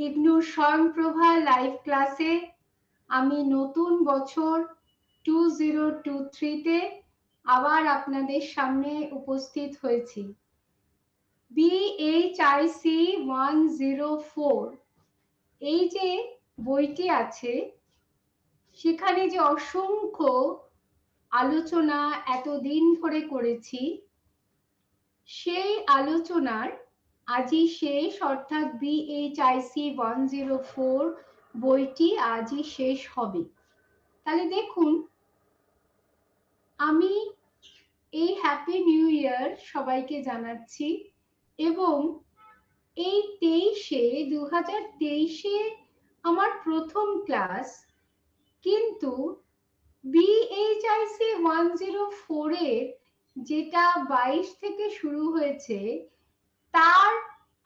ইগনুর স্বয়ংপ্রভা live ক্লাসে আমি নতুন বছর 2023-তে আবার আপনাদের সামনে উপস্থিত হয়েছি। BHIC 104 এই যে বইটি আছে সেখানে যে অসংখ্য আলোচনা এতদিন ধরে করেছি সেই আলোচনার আজই শেষ, অর্থাৎ BHIC 104 বইটি আজই শেষ হবে। তাহলে দেখুন, আমি এই হ্যাপি নিউ ইয়ার সবাইকে জানাচ্ছি এবং এই 2023-এ আমার প্রথম ক্লাস, কিন্তু BHIC 104 এর যেটা 22 থেকে শুরু হয়েছে তার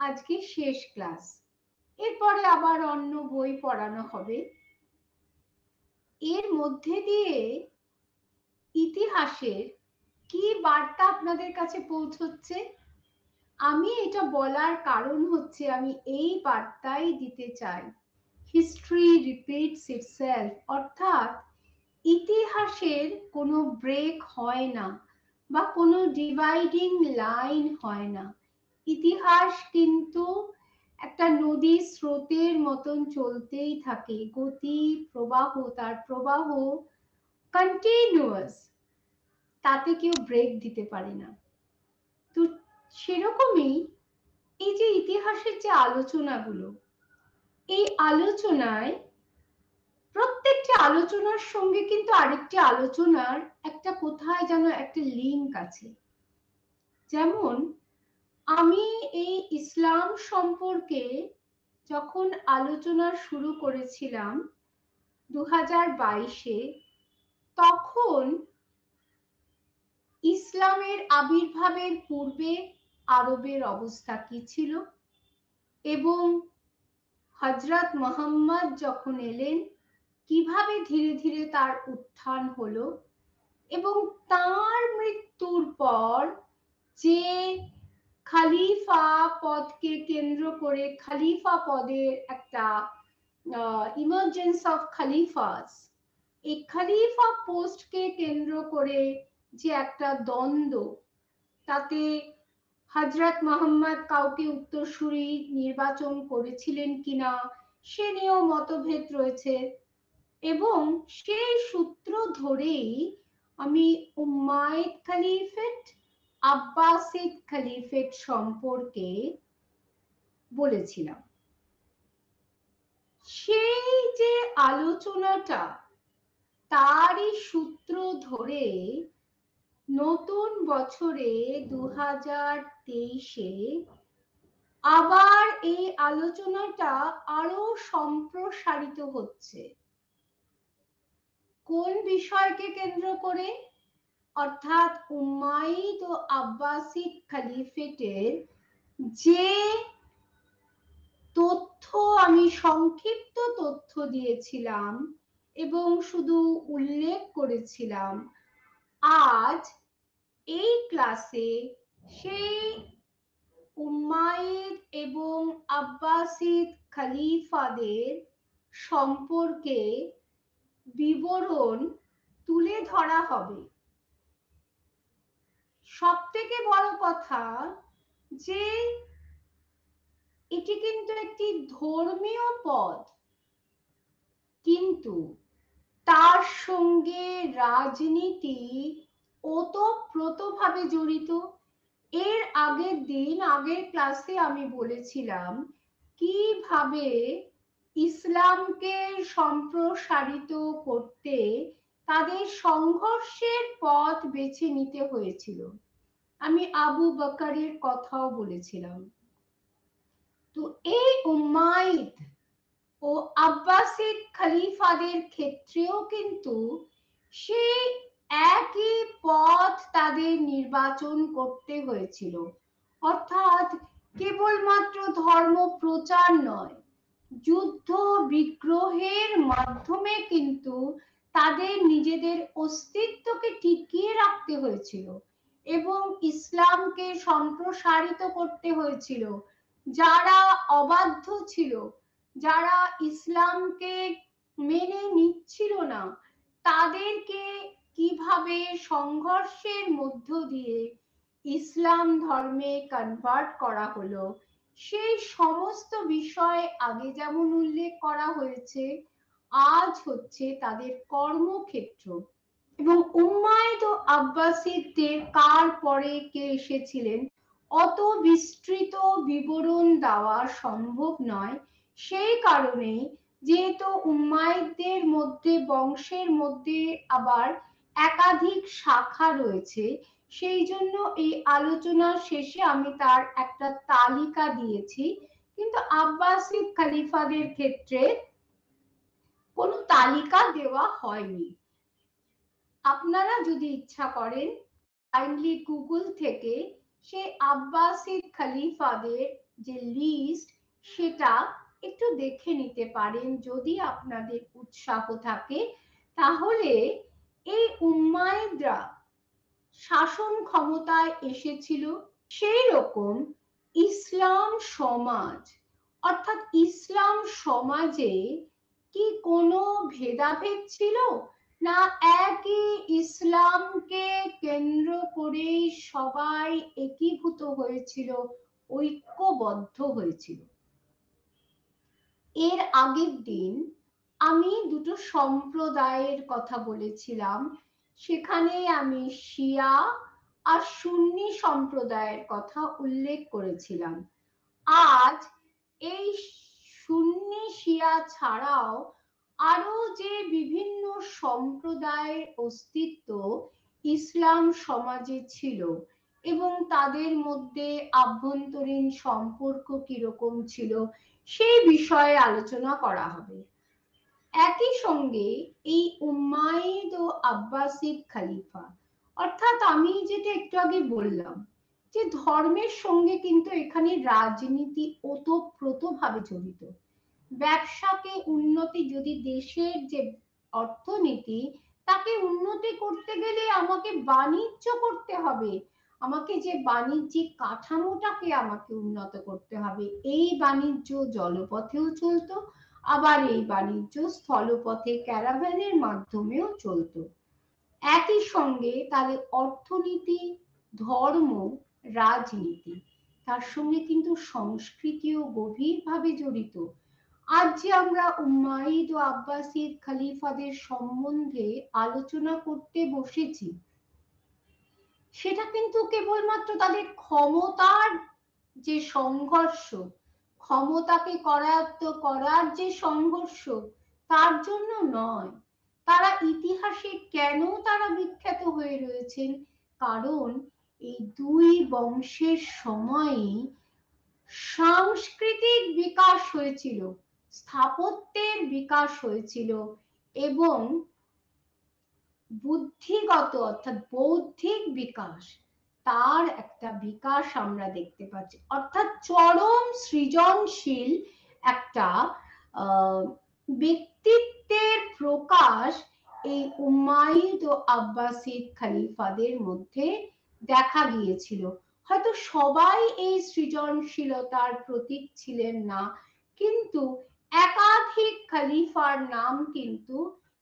আজকে শেষ ক্লাস। এরপরে আবার অন্য বই পড়ানো হবে। এর মধ্যে দিয়ে ইতিহাসের কি বার্তা আপনাদের কাছে পৌঁছচ্ছে, আমি এটা বলার কারণ হচ্ছে আমি এই বার্তাই দিতে চাই, হিস্ট্রি রিপিটস ইটসেলফ, অর্থাৎ ইতিহাসের কোনো ব্রেক হয় না বা কোনো ডিভাইডিং লাইন হয় না। ইতিহাস কিন্তু একটা নদী স্রোতের মতন চলতেই থাকে, গতি প্রবাহ, তার প্রবাহ কন্টিনিউয়াস, তাতে কেউ ব্রেক দিতে পারে না। তো সেরকমই এই যে ইতিহাসের যে আলোচনাগুলো, এই আলোচনায় প্রত্যেকটি আলোচনার সঙ্গে কিন্তু আরেকটি আলোচনার একটা কোথায় যেন একটা লিঙ্ক আছে। যেমন আমি এই ইসলাম সম্পর্কে যখন আলোচনা শুরু করেছিলাম 2022-এ, তখন ইসলামের আবির্ভাবের পূর্বে আরবের অবস্থা কি ছিল এবং হযরত মুহাম্মদ যখন এলেন কিভাবে ধীরে ধীরে তার উত্থান হলো এবং তার মৃত্যুর পর যে খলিফা পদকে কেন্দ্র করে, খলিফা পদের একটা ইমার্জেন্স অফ খলিফাস, এই খলিফা পোস্টকে কেন্দ্র করে যে একটা দ্বন্দ্ব, তাতে হযরত মুহাম্মদ কাউকে উত্তরসূরি নির্বাচন করেছিলেন কিনা সে নিয়েও মতভেদ রয়েছে। এবং সেই সূত্র ধরেই আমি উম্মাইদ খলিফেট, আব্বাসিদ খলিফেট সম্পর্কে বলেছিলাম। সেই যে আলোচনাটা, তারই সূত্র ধরে নতুন বছরে 2023-এ আবার এই আলোচনাটা আরো সম্প্রসারিত হচ্ছে। কোন বিষয়কে কেন্দ্র করে? অর্থাৎ উম্মাইদ ও আব্বাসিদ খলিফেটের যে তথ্য আমি সংক্ষিপ্ত তথ্য দিয়েছিলাম এবং শুধু উল্লেখ করেছিলাম, আজ এই ক্লাসে সেই উম্মাইদ এবং আব্বাসিদ খলিফাদের সম্পর্কে বিবরণ তুলে ধরা হবে। সবথেকে বড় কথা যে এটি কিন্তু একটি ধর্মীয় পদ, কিন্তু তার সঙ্গে রাজনীতি ওতপ্রোতভাবে জড়িত। এর আগের দিন, আগের ক্লাসে আমি বলেছিলাম কিভাবে ইসলামকে সম্প্রসারিত করতে তাদের সংঘর্ষের পথ বেছে নিতে হয়েছিল। আমি আবু বকরের কথাও বলেছিলাম। তো এই উম্মাইদ ও আব্বাসিদ খলিফাদের ক্ষেত্রেও কিন্তু সেই একই পথ তাদের নির্বাচন করতে হয়েছিল, অর্থাৎ কেবলমাত্র ধর্ম প্রচার নয়, যুদ্ধ বিগ্রহের মাধ্যমে কিন্তু তাদের নিজেদের অস্তিত্বকে টিকিয়ে রাখতে হয়েছিল এবং ইসলামকে সম্প্রসারিত করতে হয়েছিল। যারা অবাধ্য ছিল, যারা ইসলামকে মেনে নিচ্ছিল না, তাদেরকে কিভাবে সংঘর্ষের মধ্য দিয়ে ইসলাম ধর্মে কনভার্ট করা হলো, সেই সমস্ত বিষয় আগে যেমন উল্লেখ করা হয়েছে, আজ হচ্ছে তাদের কর্মক্ষেত্র। এবং উম্মাইদ ও আব্বাসিদদের কার পরে কে এসেছিলেন অত বিস্তৃত বিবরণ দেওয়া সম্ভব নয়। সেই কারণে যেহেতু উম্মাইদদের মধ্যে বংশের মধ্যে আবার একাধিক শাখা রয়েছে, সেই জন্য এই আলোচনার শেষে আমি তার একটা তালিকা দিয়েছি, কিন্তু আব্বাসিদ খলিফাদের ক্ষেত্রে কোনো তালিকা দেওয়া হয়নি। আপনারা যদি ইচ্ছা করেন কাইন্ডলি গুগল থেকে সেই আব্বাসিদ খলিফাদের যে লিস্ট সেটা একটু দেখে নিতে পারেন, যদি আপনাদের উৎসাহ থাকে। তাহলে এই উম্মাইদরা শাসন ক্ষমতায় এসেছিল, সেই রকম ইসলাম সমাজ, অর্থাৎ ইসলাম সমাজে কি কোনো ভেদাভেদ ছিল, না একই ইসলামকে কেন্দ্র করে সবাই একীভূত হয়েছিল, ঐক্যবদ্ধ হয়েছিল? এর আগের দিন আমি দুটো সম্প্রদায়ের কথা বলেছিলাম, সেখানে আমি শিয়া আর সুন্নি সম্প্রদায়ের কথা উল্লেখ করেছিলাম। আজ এই সুন্নি শিয়া ছাড়াও আরো যে বিভিন্ন সম্প্রদায়ের অস্তিত্ব ইসলাম সমাজে ছিল এবং তাদের মধ্যে আভ্যন্তরীণ সম্পর্ক কিরকম ছিল, সেই বিষয়ে আলোচনা করা হবে। একই সঙ্গে এই উম্মাইদ ও আব্বাসিদ খলিফা, অর্থাৎ আমি যেটা একটু আগে বললাম যে ধর্মের সঙ্গে কিন্তু এখানে রাজনীতি ওতপ্রোতভাবে জড়িত। ব্যবসাকে উন্নতি, যদি দেশের যে অর্থনীতি তাকে উন্নতি করতে গেলে আমাকে বাণিজ্য করতে হবে, আমাকে যে বাণিজ্যিক কাঠামোটাকে আমাকে উন্নত করতে হবে। এই বাণিজ্য জলপথেও চলতো, আবার এই বাণিজ্য স্থলপথে ক্যারাভ্যানের মাধ্যমেও চলতো। একই সঙ্গে তাদের অর্থনীতি, ধর্ম, রাজনীতি, তার সঙ্গে কিন্তু সংস্কৃতিও গভীরভাবে জড়িত। আজ যে আমরা উম্মাইদ ও আব্বাসিদ খলিফাদের সম্বন্ধে আলোচনা করতে বসেছি, সেটা কিন্তু কেবলমাত্র তাদের ক্ষমতার যে সংঘর্ষ, ক্ষমতাকে করায়ত্ত করার যে সংঘর্ষ, তার জন্য নয়। তারা ইতিহাসে কেন তারা বিখ্যাত হয়ে রয়েছেন, কারণ এই দুই বংশের সময়ই সাংস্কৃতিক বিকাশ হয়েছিল, স্থাপত্যের বিকাশ হয়েছিল এবং বুদ্ধিগত অর্থাৎ বৌদ্ধিক বিকাশ, তার একটা বিকাশ আমরা দেখতে পাচ্ছি। অর্থাৎ চরম সৃজনশীল একটা ব্যক্তিত্বের প্রকাশ এই উম্মাইদ ও আব্বাসিদ খলিফাদের মধ্যে দেখা গিয়েছিল। হয়তো সবাই এই সৃজনশীলতার প্রতীক ছিলেন না, কিন্তু একাধিক খলিফার নাম কিন্তু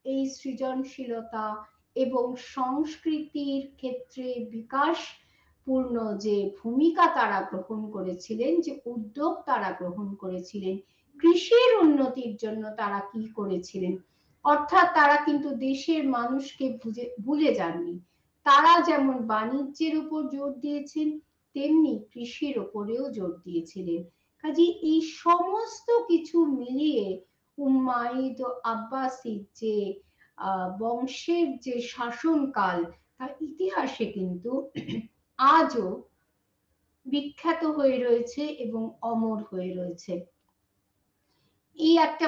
এই সৃজনশীলতা এবং সংস্কৃতির ক্ষেত্রে বিকাশ পূর্ণ যে ভূমিকা তারা গ্রহণ করেছিলেন, যে উদ্যোগ তারা গ্রহণ করেছিলেন, কৃষির উন্নতির জন্য তারা কি করেছিলেন, অর্থাৎ তারা কিন্তু দেশের মানুষকে ভুলে যাননি। তারা যেমন বাণিজ্যের উপর জোর দিয়েছেন, তেমনি কৃষির উপরেও জোর দিয়েছিলেন। কাজে এই সমস্ত কিছু মিলিয়ে উম্মাইদ ও আব্বাসিদ যে বংশের যে শাসনকাল, তার ইতিহাসে কিন্তু আজও বিখ্যাত হয়ে রয়েছে এবং অমর হয়ে রয়েছে। এই একটা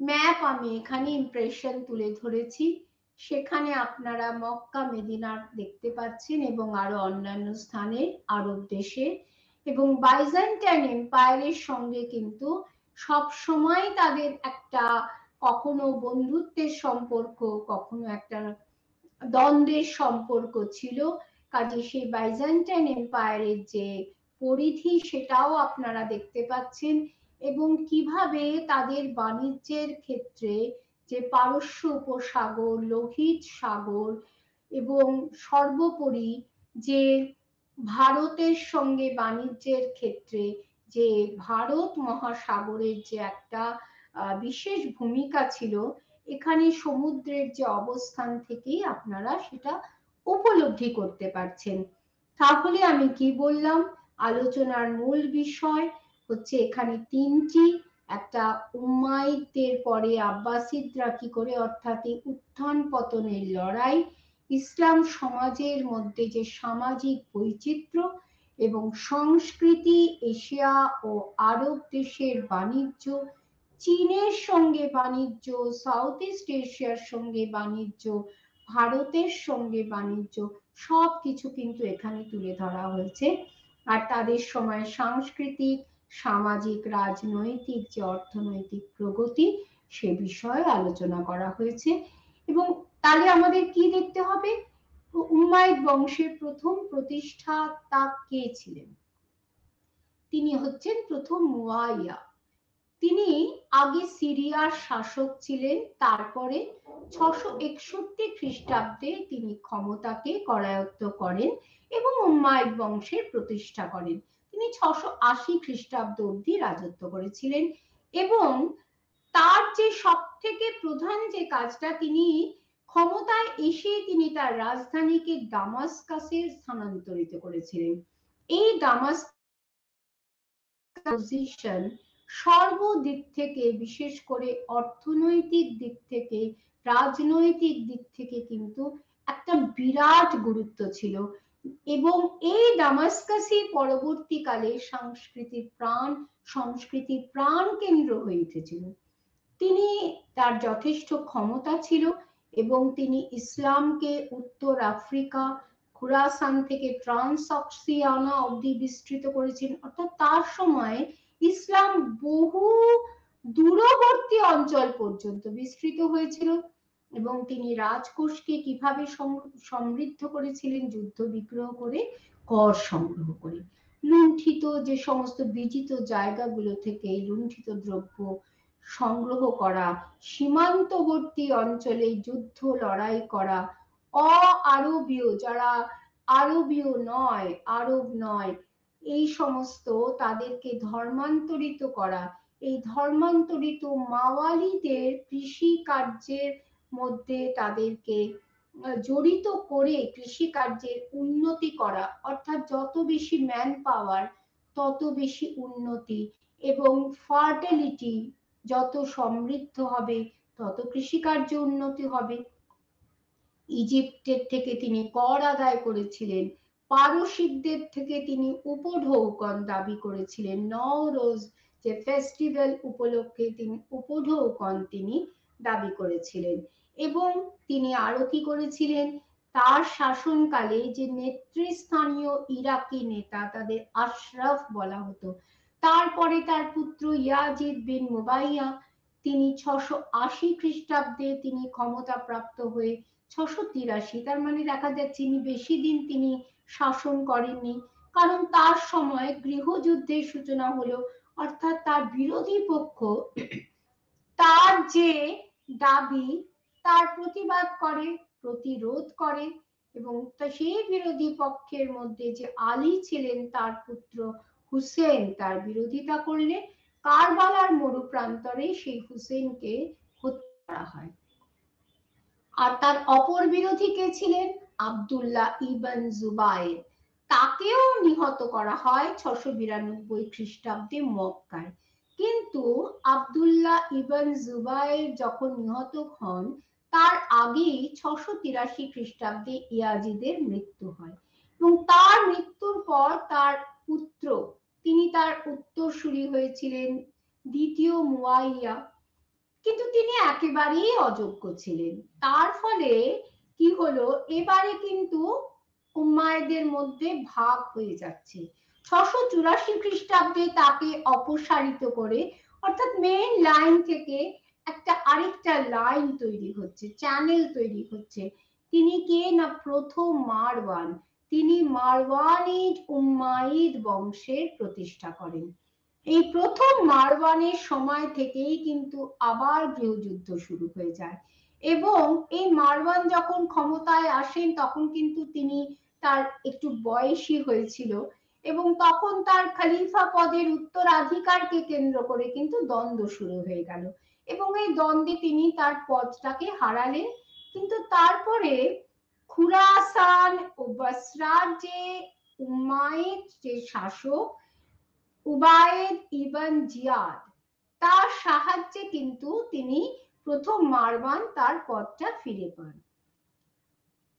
ম্যাপ আমি এখানে ইমপ্রেশন তুলে ধরেছি, সেখানে আপনারা মক্কা মদিনা দেখতে পাচ্ছেন এবং আরো অন্যান্য স্থানের আরব দেশের, এবং বাইজেন্টাইন এম্পায়ারের সঙ্গে কিন্তু সব সময় তাদের একটা কখনো বন্ধুত্বের সম্পর্ক, কখনো একটা দ্বন্দ্বের সম্পর্ক ছিল। কাজে সেই বাইজেন্টাইন এম্পায়ারের যে পরিধি, সেটাও আপনারা দেখতে পাচ্ছেন। এবং কিভাবে তাদের বাণিজ্যের ক্ষেত্রে যে পারস্য উপসাগর, লোহিত সাগর এবং সর্বোপরি যে ভারতের সঙ্গে বাণিজ্যের ক্ষেত্রে যে ভারত মহাসাগরের যে একটা বিশেষ ভূমিকা ছিল, এখানে সমুদ্রের যে অবস্থান থেকেই আপনারা সেটা উপলব্ধি করতে পারছেন। তাহলে আমি কি বললাম, আলোচনার মূল বিষয় হচ্ছে এখানে তিনটি, একটা উম্মাইদদের পরে আব্বাসিদরা কি করে, অর্থাৎ এই উত্থান পতনের লড়াই, ইসলাম সমাজের মধ্যে যে সামাজিক বৈচিত্র্য এবং সংস্কৃতি, এশিয়া ও আরব দেশের বাণিজ্য, চীনের সঙ্গে বাণিজ্য, সাউথ ইস্ট এশিয়ার সঙ্গে বাণিজ্য, ভারতের সঙ্গে বাণিজ্য, সবকিছু কিন্তু এখানে তুলে ধরা হয়েছে। আর তাদের সময় সাংস্কৃতিক, সামাজিক, রাজনৈতিক যে অর্থনৈতিক প্রগতি, সে বিষয়ে আলোচনা করা হয়েছে। এবং তাহলে আমাদের কি দেখতে হবে, উম্মাইদ বংশের প্রথম প্রতিষ্ঠাতা কে ছিলেন? তিনি হচ্ছেন প্রথম মুয়াইয়া। তিনি আগে সিরিয়ার শাসক ছিলেন, তারপরে 661 খ্রিস্টাব্দে তিনি ক্ষমতাকে করায়ত্ত করেন এবং উম্মাইদ বংশের প্রতিষ্ঠা করেন। তিনি 680 খ্রিস্টাব্দ অবধি রাজত্ব করেছিলেন এবং তার যে সব থেকে প্রধান যে কাজটা, তিনি ক্ষমতায় এসে তিনি তার রাজধানীকে দামাস্কাসে স্থানান্তরিত করেছিলেন। এই দামাস্কাস পজিশন সর্বদিক থেকে, বিশেষ করে অর্থনৈতিক দিক থেকে, রাজনৈতিক দিক থেকে কিন্তু একটা বিরাট গুরুত্ব ছিল। এবং এই দামাস্কাসই পরবর্তীকালে সংস্কৃতির প্রাণ কেন্দ্র হয়ে উঠেছিল। তিনি, তার যথেষ্ট ক্ষমতা ছিল এবং তিনি ইসলামকে উত্তর আফ্রিকা, খুরাসান থেকে ট্রান্সঅক্সিয়ানা অবধি বিস্তৃত করেছেন। অর্থাৎ তার সময় ইসলাম বহু দূরবর্তী অঞ্চল পর্যন্ত বিস্তৃত হয়েছিল এবং তিনি রাজকোষকে কিভাবে সমৃদ্ধ করেছিলেন, যুদ্ধ বিগ্রহ করে, কর সংগ্রহ করে, লুণ্ঠিত যে সমস্ত বিজিত জায়গাগুলো থেকে লুণ্ঠিত দ্রব্য সংগ্রহ করা, সীমান্তবর্তী অঞ্চলে যুদ্ধ লড়াই করা, অ-আরবীয় যারা আরবীয় নয়, আরব নয়, এই সমস্ত তাদেরকে ধর্মান্তরিত করা, এই ধর্মান্তরিত মাওয়ালিদের কৃষি কার্যের মধ্যে তাদেরকে জড়িত করে কৃষি কার্যের উন্নতি করা, অর্থাৎ যত বেশি ম্যান পাওয়ার তত বেশি উন্নতি, এবং ফার্টিলিটি যত সমৃদ্ধ হবে তত কৃষিকার্য উন্নতি হবে। ইজিপ্টের থেকে তিনি কর আদায় করেছিলেন, পারসিকদের থেকে তিনি উপঢৌকন দাবি করেছিলেন, নওরোজ যে ফেস্টিভ্যাল উপলক্ষে তিনি উপঢৌকন তিনি দাবি করেছিলেন। এবং তিনি আরো কি করেছিলেন, তার শাসনকালে যে নেতৃস্থানীয় ইরাকি নেতা, তাদের আশরাফ বলা হতো, তারপরে তার পুত্র ইয়াজিদ বিন মুবাইয়া, তিনি 680 খ্রিস্টাব্দে তিনি ক্ষমতা প্রাপ্ত হয়ে 683, তার মানে দেখা যাচ্ছে তিনি বেশি দিন তিনি শাসন করেননি, কারণ তার সময় গৃহযুদ্ধের সূচনা হলো। অর্থাৎ তার বিরোধী পক্ষ তার যে দাবি তার প্রতিবাদ করে, প্রতিরোধ করে, এবং সেই বিরোধী পক্ষের মধ্যে যে আলী ছিলেন, তার পুত্র হুসেন তার বিরোধিতা করলে কারবালার মরুপ্রান্তরে সেই হুসেনকে হত্যা করা হয়। আর তার অপর বিরোধী কে ছিলেন, আব্দুল্লাহ ইবন জুবায়ের, তাকেও নিহত করা হয় 692 খ্রিস্টাব্দে মক্কায়। কিন্তু আব্দুল্লাহ ইবন জুবায়ের যখন নিহত হন, তার আগেই 683 খ্রিস্টাব্দে ইয়াজিদের মৃত্যু হয় এবং তার মৃত্যুর পর তার পুত্র, তিনি তার উত্তরসূরি হয়েছিলেন দ্বিতীয় মুয়াইয়া, কিন্তু তিনি একেবারেই অযোগ্য ছিলেন। তার ফলে কি হলো, এবারে কিন্তু উম্মাইদের মধ্যে ভাগ হয়ে যাচ্ছে। 684 খ্রিস্টাব্দে তাকে অপসারিত করে, অর্থাৎ মেইন লাইন থেকে একটা আরেকটা লাইন তৈরি হচ্ছে, চ্যানেল তৈরি হচ্ছে। তিনি কে না, প্রথম মারওয়ান, তিনি মারওয়ানিড উম্মাইদ বংশের প্রতিষ্ঠা করেন এই প্রথম মারওয়ানের সময় থেকেই কিন্তু আবার গৃহযুদ্ধ শুরু হয়ে যায় এবং এই মারওয়ান যখন ক্ষমতায় আসেন তখন কিন্তু তিনি তার একটু বয়সী হয়েছিল এবং তখন তার খলিফা পদের উত্তরাধিকারকে কেন্দ্র করে কিন্তু দ্বন্দ্ব শুরু হয়ে গেল এবং এই দ্বন্দ্বে তিনি তার পদটাকে হারালেন। কিন্তু তারপরে খুরাসান ও বসরার যে উমাইদ যে শাসক উবায়েদ ইবন জিয়াদ তার সাহায্যে কিন্তু তিনি প্রথম মারওয়ান তার পদটা ফিরে পান।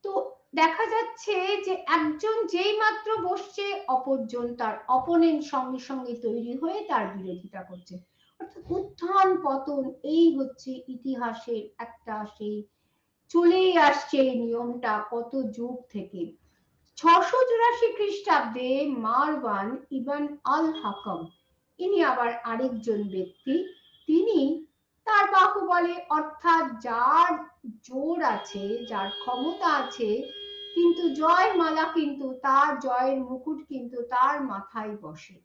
তো দেখা যাচ্ছে যে একজন যেই মাত্র বসছে অপরজন তার অপোনেন্ট সঙ্গে সঙ্গে তৈরি হয়ে তার বিরোধিতা করছে, অর্থাৎ উত্থান পতন এই হচ্ছে ইতিহাসের একটা সেই চলেই আসছে এই নিয়মটা কত যুগ থেকে। 684 খ্রিস্টাব্দে মারওয়ান ইবন আল হাকাম ইনি আবার আরেকজন ব্যক্তি, তিনি তার বাহুবলে অর্থাৎ যার জোর আছে যার ক্ষমতা আছে কিন্তু জয় মালা কিন্তু তার জয়ের মুকুট কিন্তু তার মাথায় বসে।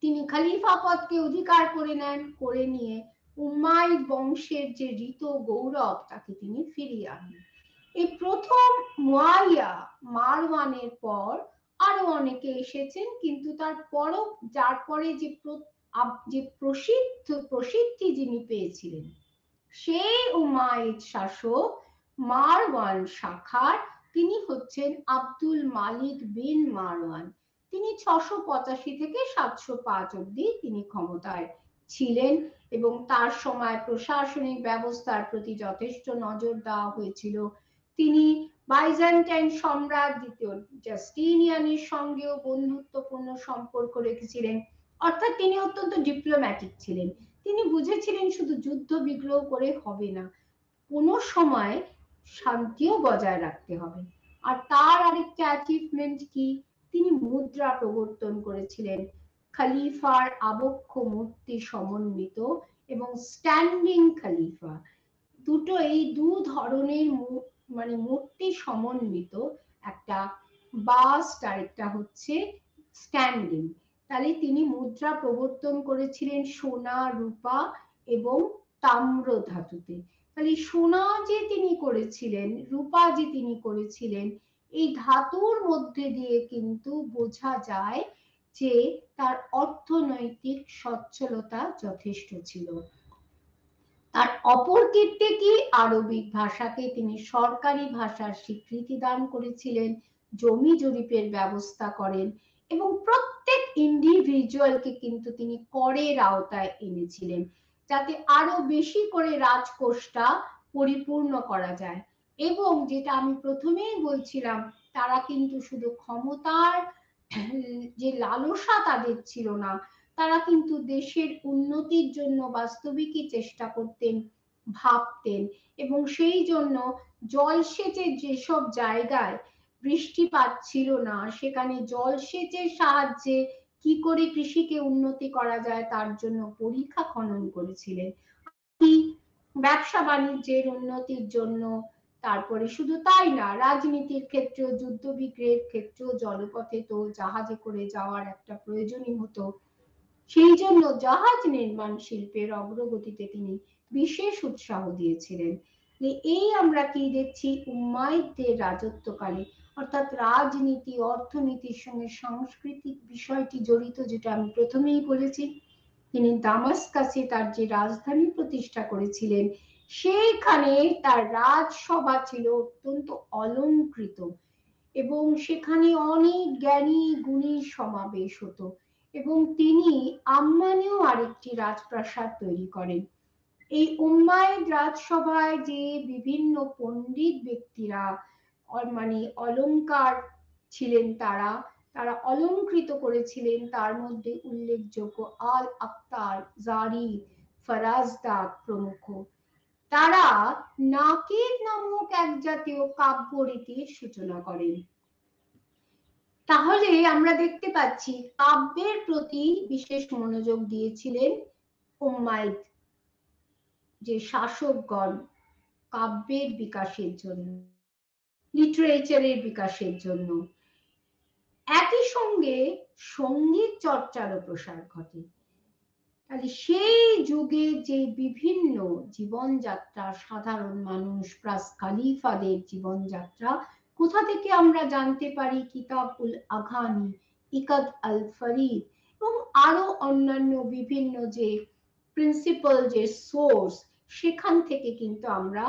তিনি খলিফা পদকে অধিকার করে নেন, করে নিয়ে উমাইদ বংশের যে ঋত গৌরব তাকে তিনি ফিরিয়ে আনেন। এই প্রথম মুয়াইয়া মারওয়ানের পর আরো অনেকে এসেছেন কিন্তু তার পরও যার পরে যে প্রসিদ্ধি যিনি পেয়েছিলেন সেই উমাইদ শাসক মারওয়ান শাখার তিনি হচ্ছেন আব্দুল মালিক বিন মারওয়ান। তিনি 685 থেকে 705 অব্দি তিনি ক্ষমতায় ছিলেন এবং তার সময় প্রশাসনিক ব্যবস্থার প্রতি যথেষ্ট নজর দেওয়া হয়েছিল। তিনি বাইজেন্টাইন সম্রাট দ্বিতীয় জাস্টিনিয়ানের সঙ্গেও বন্ধুত্বপূর্ণ সম্পর্ক রেখেছিলেন, অর্থাৎ তিনি অত্যন্ত ডিপ্লোম্যাটিক ছিলেন। তিনি বুঝেছিলেন শুধু যুদ্ধ বিগ্রহ করে হবে না, কোনো সময় শান্তিও বজায় রাখতে হবে। আর তার আরেকটা অ্যাচিভমেন্ট কি, তিনি মুদ্রা প্রবর্তন করেছিলেন, খলিফার আবক্ষ মূর্তি সমন্বিত এবং স্ট্যান্ডিং খলিফা, দুটো এই দু ধরনের মানে মূর্তি সমন্বিত, একটা বাস্ট আর একটা হচ্ছে স্ট্যান্ডিং। তাহলে তিনি মুদ্রা প্রবর্তন করেছিলেন সোনা রূপা এবং তাম্র ধাতুতে। তাহলে সোনা যে তিনি করেছিলেন, রূপা যে তিনি করেছিলেন, এই ধাতুর মধ্যে দিয়ে কিন্তু বোঝা যায় যে তার অর্থনৈতিক সচ্ছলতা যথেষ্ট ছিল। তার অপর কীর্তি কি, আরবিক ভাষাকে তিনি সরকারি ভাষার স্বীকৃতি দান করেছিলেন, জমি জরিপের ব্যবস্থা করেন এবং প্রত্যেক ইন্ডিভিজুয়ালকে কিন্তু তিনি করের আওতায় এনেছিলেন যাতে আরো বেশি করে রাজকোষটা পরিপূর্ণ করা যায়। এবং যেটা আমি প্রথমেই বলছিলাম, তারা কিন্তু শুধু ক্ষমতার যে লালসা তাদের ছিল না, তারা কিন্তু দেশের উন্নতির জন্য বাস্তবিকই চেষ্টা করতেন, ভাবতেন এবং সেই জন্য জলসেচের যেসব জায়গায় বৃষ্টিপাত ছিল না সেখানে জলসেচের সাহায্যে কি করে কৃষিকে উন্নতি করা যায় তার জন্য পরীক্ষা খনন করেছিলেন। ব্যবসা বাণিজ্যের উন্নতির জন্য, তারপরে শুধু তাই না, রাজনীতির ক্ষেত্রেও যুদ্ধ বিগ্রহের ক্ষেত্রেও জলপথে তো জাহাজে করে যাওয়ার একটা প্রয়োজনই হতো, সেই জন্য জাহাজ নির্মাণ শিল্পের অগ্রগতিতে তিনি বিশেষ উৎসাহ দিয়েছিলেন। এই আমরা কি দেখছি, উম্মাইদদের রাজত্বকালে, অর্থাৎ রাজনীতি অর্থনীতির সঙ্গে সাংস্কৃতিক বিষয়টি জড়িত, যেটা আমি প্রথমেই বলেছি। তিনি দামাস্কাসে তার যে রাজধানী প্রতিষ্ঠা করেছিলেন সেইখানে তার রাজসভা ছিল অত্যন্ত অলংকৃত এবং সেখানে অনেক জ্ঞানী গুণীর সমাবেশ হতো এবং তিনি আম্মানেও আরেকটি রাজপ্রাসাদ তৈরি করেন। এই উম্মাইদ রাজসভায় যে বিভিন্ন পণ্ডিত ব্যক্তিরা মানে অলংকার ছিলেন, তারা তারা অলংকৃত করেছিলেন, তার মধ্যে উল্লেখযোগ্য আল আখতার, জারি, ফরাজদাদ প্রমুখ। তারা নাকিদ নামক এক জাতীয় কাব্য রীতির সূচনা করেন। তাহলে আমরা দেখতে পাচ্ছি কাব্যের প্রতি বিশেষ মনোযোগ দিয়েছিলেন উম্মাইদ যে শাসকগণ, কাব্যের বিকাশের জন্য, লিটারেচারের বিকাশের জন্য। একই সঙ্গে সঙ্গীত চর্চারও প্রসার ঘটে। তাহলে সেই যুগে যে বিভিন্ন জীবনযাত্রা, সাধারণ মানুষ প্লাস খালিফাদের জীবনযাত্রা, কোথা থেকে আমরা জানতে পারি কিতাবুল আঘানি, ইকাদ আল ফরিদ এবং আরো অন্যান্য বিভিন্ন যে প্রিন্সিপাল যে সোর্স, সেখান থেকে কিন্তু আমরা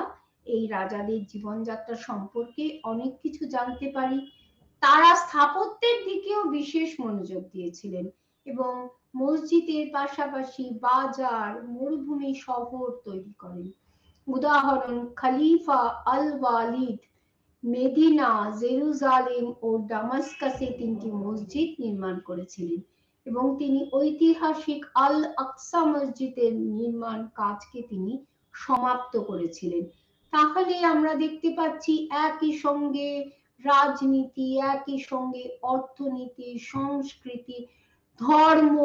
এই রাজাদের জীবনযাত্রা সম্পর্কে অনেক কিছু জানতে পারি। তারা স্থাপত্যের দিকেও বিশেষ মনোযোগ দিয়েছিলেন এবং মসজিদের পাশাপাশি বাজার, মরুভূমি শহর তৈরি করেন। উদাহরণ, খলিফা আল ওয়ালিদ মেদিনা, জেরুজালেম ও দামাস্কাসে 3টি মসজিদ নির্মাণ করেছিলেন এবং তিনি ঐতিহাসিক আল আকসা মসজিদের নির্মাণ কাজকে তিনি সমাপ্ত করেছিলেন। তাহলে আমরা দেখতে পাচ্ছি একই সঙ্গে রাজনীতি, একই সঙ্গে অর্থনীতি, সংস্কৃতি, ধর্ম,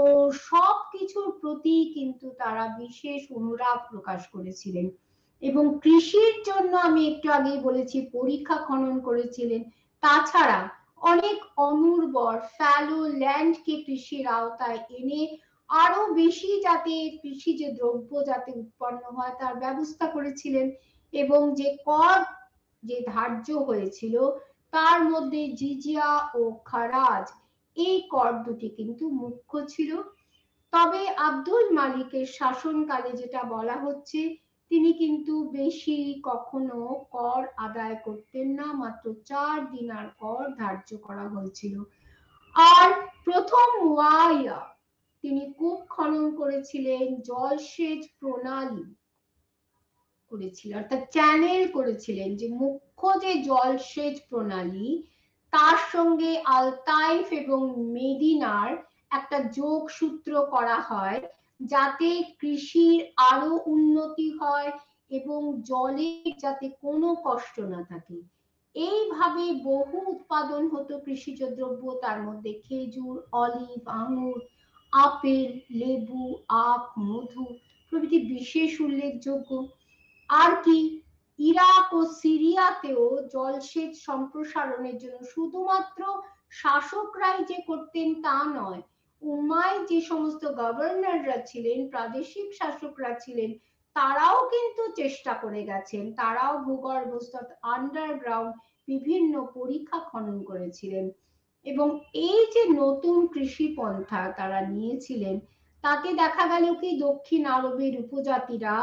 সবকিছুর প্রতি কিন্তু তারা বিশেষ অনুরাগ প্রকাশ করেছিলেন। এবং কৃষির জন্য আমি একটু আগেই বলেছি পরীক্ষা খনন করেছিলেন। তাছাড়া অনেক অনুর্বর ফ্যালো ল্যান্ডকে কৃষির আওতায় এনে আরো বেশি যাতে কৃষিজ দ্রব্য যাতে উৎপন্ন হয় তার ব্যবস্থা করেছিলেন। এবং যে কর যে ধার্য হয়েছিল তার মধ্যে জিজিয়া ও খারাজ, এই কর দুটি কিন্তু মুখ্য ছিল। তবে আব্দুল মালিকের শাসনকালে যেটা বলা হচ্ছে, তিনি কিন্তু বেশি কখনো কর আদায় করতেন না, মাত্র 4 দিনার কর ধার্য করা হয়েছিল। আর প্রথম মুয়াইয়া তিনি কূপ খনন করেছিলেন, জলসেচ প্রণালী করেছিলেন, অর্থাৎ চ্যানেল করেছিলেন, যে মুখ্য যে জলসেচ প্রণালী তার সঙ্গে আলতাইফ এবং মেদিনার একটা যোগসূত্র করা হয় যাতে কৃষির আরো উন্নতি হয় এবং জলের যাতে কোনো কষ্ট না থাকে। এইভাবে বহু উৎপাদন হতো কৃষিজ দ্রব্য, তার মধ্যে খেজুর, অলিভ, আঙুর, আপেল, লেবু, আখ, মধু প্রভৃতি বিশেষ উল্লেখযোগ্য। আর কি, ইরাক ও সিরিয়াতেও জলসেচ সম্প্রসারণের জন্য শুধুমাত্র শাসকরাই যে করতেন তা নয়, উম্মায় যে সমস্ত গভর্নররা ছিলেন, প্রাদেশিক শাসকরা ছিলেন, তারাও কিন্তু চেষ্টা করে গেছেন। তারাও ভূগর্ভস্থ আন্ডারগ্রাউন্ড বিভিন্ন পরীক্ষা খনন করেছিলেন এবং এই যে নতুন কৃষি পন্থা তারা নিয়েছিলেন, তাতে দেখা গেল কি দক্ষিণ আরবের উপজাতিরা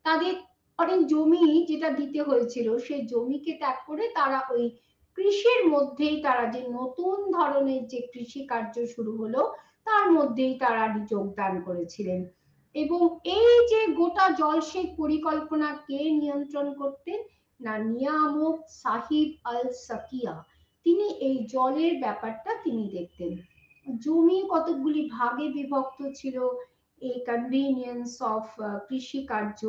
তাদের অনেক জমি যেটা দিতে হয়েছিল সেই জমিকে ত্যাগ করে তারা ওই কৃষির মধ্যেই তারা যে নতুন ধরনের যে কৃষি কার্য শুরু হলো তার মধ্যেই তারা যোগদান করেছিলেন। এবং এই যে গোটা জলসেচ পরিকল্পনা কে নিয়ন্ত্রণ করতেন, না নিয়ামক সাহিব আল সাকিয়া, তিনি এই জলের ব্যাপারটা তিনি দেখতেন। জমি কতগুলি ভাগে বিভক্ত ছিল, এই কনভিনিয়েন্স অফ কৃষি কার্য,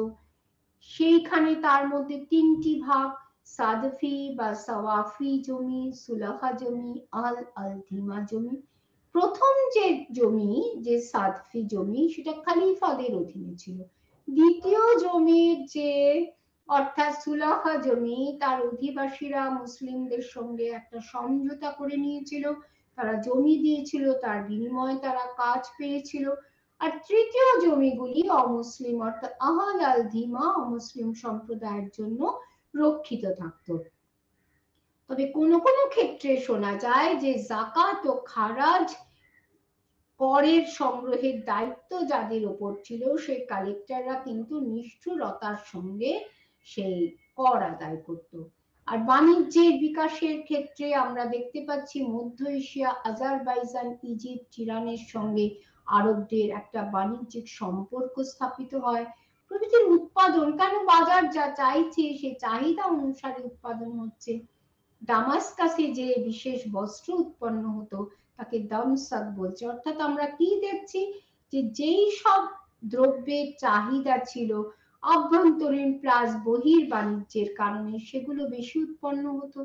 সেইখানে তার মধ্যে 3টি ভাগ, সাদফি বা সাওয়াফি জমি, সুলাহা জমি, আল আলধিমা জমি। প্রথম যে জমি, যে সাদফি জমি, সেটা খলিফাদের অধীনে ছিল। দ্বিতীয় জমির যে অর্থাৎ সুলাহা জমি, তার অধিবাসীরা মুসলিমদের সঙ্গে একটা সমঝোতা করে নিয়েছিল, তারা জমি দিয়েছিল, তার বিনিময়ে তারা কাজ পেয়েছিল। আর তৃতীয় জমিগুলি অমুসলিম অর্থাৎ আহল আল ধিমা অমুসলিম সম্প্রদায়ের জন্য রক্ষিত থাকত। তবে কোনো কোনো ক্ষেত্রে শোনা যায় যে জাকাত ও খারাজ করের সংগ্রহের দায়িত্ব যাদের ওপর ছিল সেই কালেক্টররা কিন্তু নিষ্ঠুরতার সঙ্গে সেই কর আদায় করত। আর বাণিজ্যের বিকাশের ক্ষেত্রে আমরা দেখতে পাচ্ছি মধ্য এশিয়া, আজারবাইজান, ইজিপ্ট, ইরানের সঙ্গে আরবদের একটা বাণিজ্যিক সম্পর্ক স্থাপিত হয়। প্রভৃতির উৎপাদন, কেন বাজার যা চাইছে সে চাহিদা অনুসারে উৎপাদন হচ্ছে। দামাস্কাসে যে বিশেষ বস্ত্র উৎপন্ন হতো তাকে দামসাক বলছে। অর্থাৎ আমরা কি দেখছি, যে যেই সব দ্রব্যের চাহিদা ছিল আভ্যন্তরীণ প্লাস বহির বাণিজ্যের কারণে সেগুলো বেশি উৎপন্ন হতো।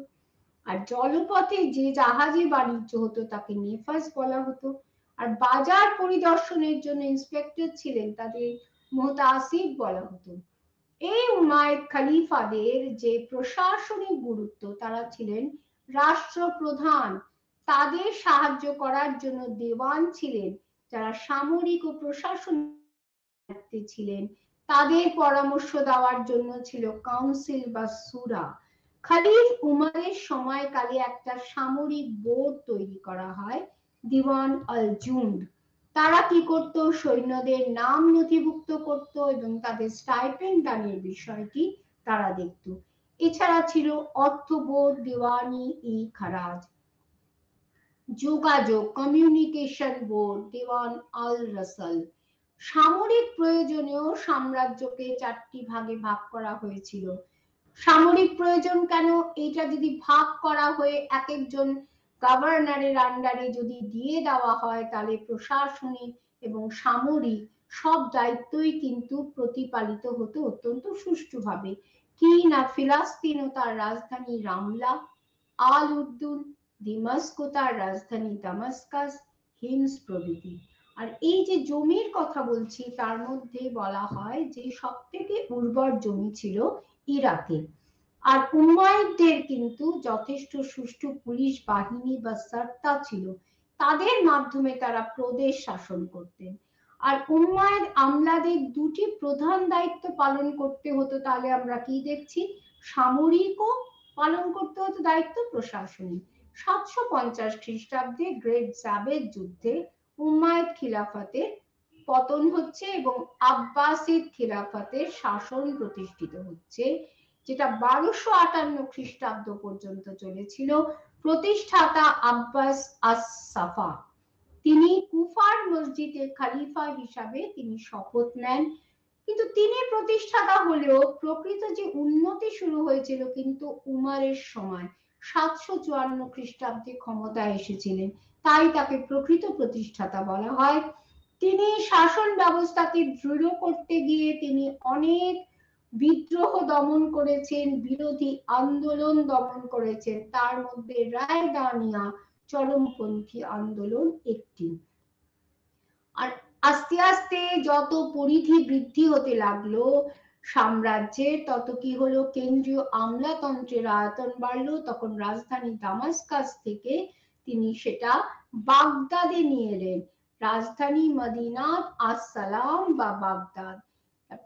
আর জলপথে যে জাহাজে বাণিজ্য হতো তাকে নেফাস বলা হতো। আর বাজার পরিদর্শনের জন্য ইন্সপেক্টর ছিলেন, তাদের মুহতাসিব বলা হতো। এই উমাইয়াদ খলিফাদের যে প্রশাসনিক গুরুত্ব, তারা ছিলেন রাষ্ট্রপ্রধান, তাদের সাহায্য করার জন্য দেওয়ান ছিলেন, যারা সামরিক ও প্রশাসনিক ছিলেন, তাদের পরামর্শ দেওয়ার জন্য ছিল কাউন্সিল বা সুরা। খলিফ উমরের সময়কালে একটা সামরিক বোর্ড তৈরি করা হয়, দিওয়ান আল জুন্ড। তারা কি করত? সৈন্যদের নাম নথিভুক্ত করত এবং তাদের স্টাইপেন্ড দানের বিষয়টি তারা দেখত। এছাড়া ছিল অর্থ বোর্ড, দিওয়ানি ই খারাজ। যোগাযোগ, কমিউনিকেশন বোর্ড, দেওয়ান আল রাসাল। সামরিক প্রয়োজনেও সাম্রাজ্যকে 4টি ভাগে ভাগ করা হয়েছিল। সামরিক প্রয়োজন কেন? এটা যদি ভাগ করা হয়ে এক একজন গভর্নরের আন্ডারে যদি দিয়ে দেওয়া হয়, তাহলে প্রশাসনিক এবং সামরিক সব দায়িত্বই কিন্তু প্রতিপালিত হতো অত্যন্ত সুষ্ঠুভাবে। কি না, ফিলিস্তিন ও তার রাজধানী রামলা, আল উর্দুন, দিমাস্ক তার রাজধানী দামাস্কাস, হিমস প্রভৃতি। আর এই যে জমির কথা বলছি, তার মধ্যে বলা হয় যে সব থেকে উর্বর জমি ছিল ইরাকে। আর উম্মাইদদের কিন্তু যথেষ্ট সুষ্ঠু পুলিশ বাহিনী বা সত্তা ছিল, তাদের মাধ্যমে তারা প্রদেশ শাসন করতেন। আর উম্মাইদ আমলাদের দুটি প্রধান দায়িত্ব পালন করতে হতো, তাহলে আমরা কি দেখছি? সামরিকও পালন করতে হতো দায়িত্ব, প্রশাসনিক। 750 খ্রিস্টাব্দে গ্রেট জাবেদ যুদ্ধে উম্মাইদ খিলাফতের পতন হচ্ছে এবং আব্বাসিদ খিলাফতের শাসন প্রতিষ্ঠিত হচ্ছে, যেটা 1258 খ্রিস্টাব্দ পর্যন্ত চলেছিল। প্রতিষ্ঠাতা আব্বাস আস-সাফা, তিনি কুফার মসজিদের খলিফা হিসাবে তিনি শপথ নেন। কিন্তু তিনি প্রতিষ্ঠাতা হলেও প্রকৃত যে উন্নতি শুরু হয়েছিল কিন্তু উমরের সময় 754 খ্রিস্টাব্দে ক্ষমতায় এসেছিলেন, তাই তাকে প্রকৃত প্রতিষ্ঠাতা বলা হয়। তিনি শাসন ব্যবস্থাকে দৃঢ় করতে গিয়ে তিনি অনেক বিদ্রোহ দমন করেছেন, বিরোধী আন্দোলন দমন করেছেন, তার মধ্যে রায়দানিয়া চরমপন্থী আন্দোলন একটি। আর আস্তে আস্তে যত পরিধি বৃদ্ধি হতে লাগলো সাম্রাজ্যের, তত কি হলো? কেন্দ্রীয় আমলাতন্ত্রের আয়তন বাড়লো। তখন রাজধানী দামাস্কাস থেকে তিনি সেটা বাগদাদে নিয়ে এলেন, রাজধানী মদিনাত আসসালাম বা বাগদাদ।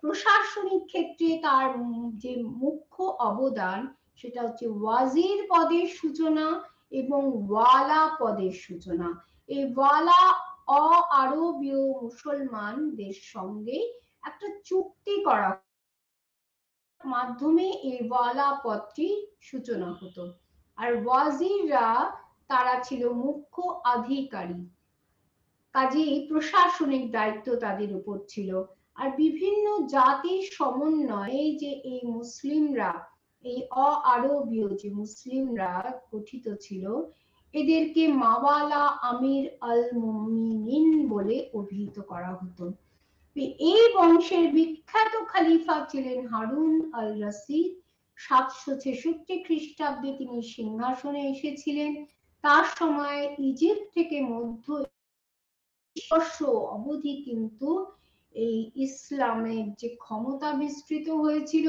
প্রশাসনিক ক্ষেত্রে তার যে মুখ্য অবদান, সেটা হচ্ছে ওয়াজির পদের সূচনা এবং ওয়ালা পদের সূচনা। এই ওয়ালা আরবীয় মুসলমানদের সঙ্গে একটা চুক্তি করা মাধ্যমে এই ওয়ালা পদটি সূচনা হতো। আর ওয়াজিররা তারা ছিল মুখ্য আধিকারী, কাজেই প্রশাসনিক দায়িত্ব তাদের উপর ছিল। আর বিভিন্ন জাতির সমন্বয়ে যে এই মুসলিমরা, এই আরবীয় যে মুসলিমরা গঠিত ছিল, এদেরকে মাওয়ালা আমির আল মুমিনিন বলে অভিহিত করা হতো। এই বংশের বিখ্যাত খলিফা ছিলেন হারুন আল রশিদ। 766 খ্রিস্টাব্দে তিনি সিংহাসনে এসেছিলেন। তার সময় ইজিপ্ট থেকে মধ্য অবধি কিন্তু এই ইসলামের যে ক্ষমতা বিস্তৃত হয়েছিল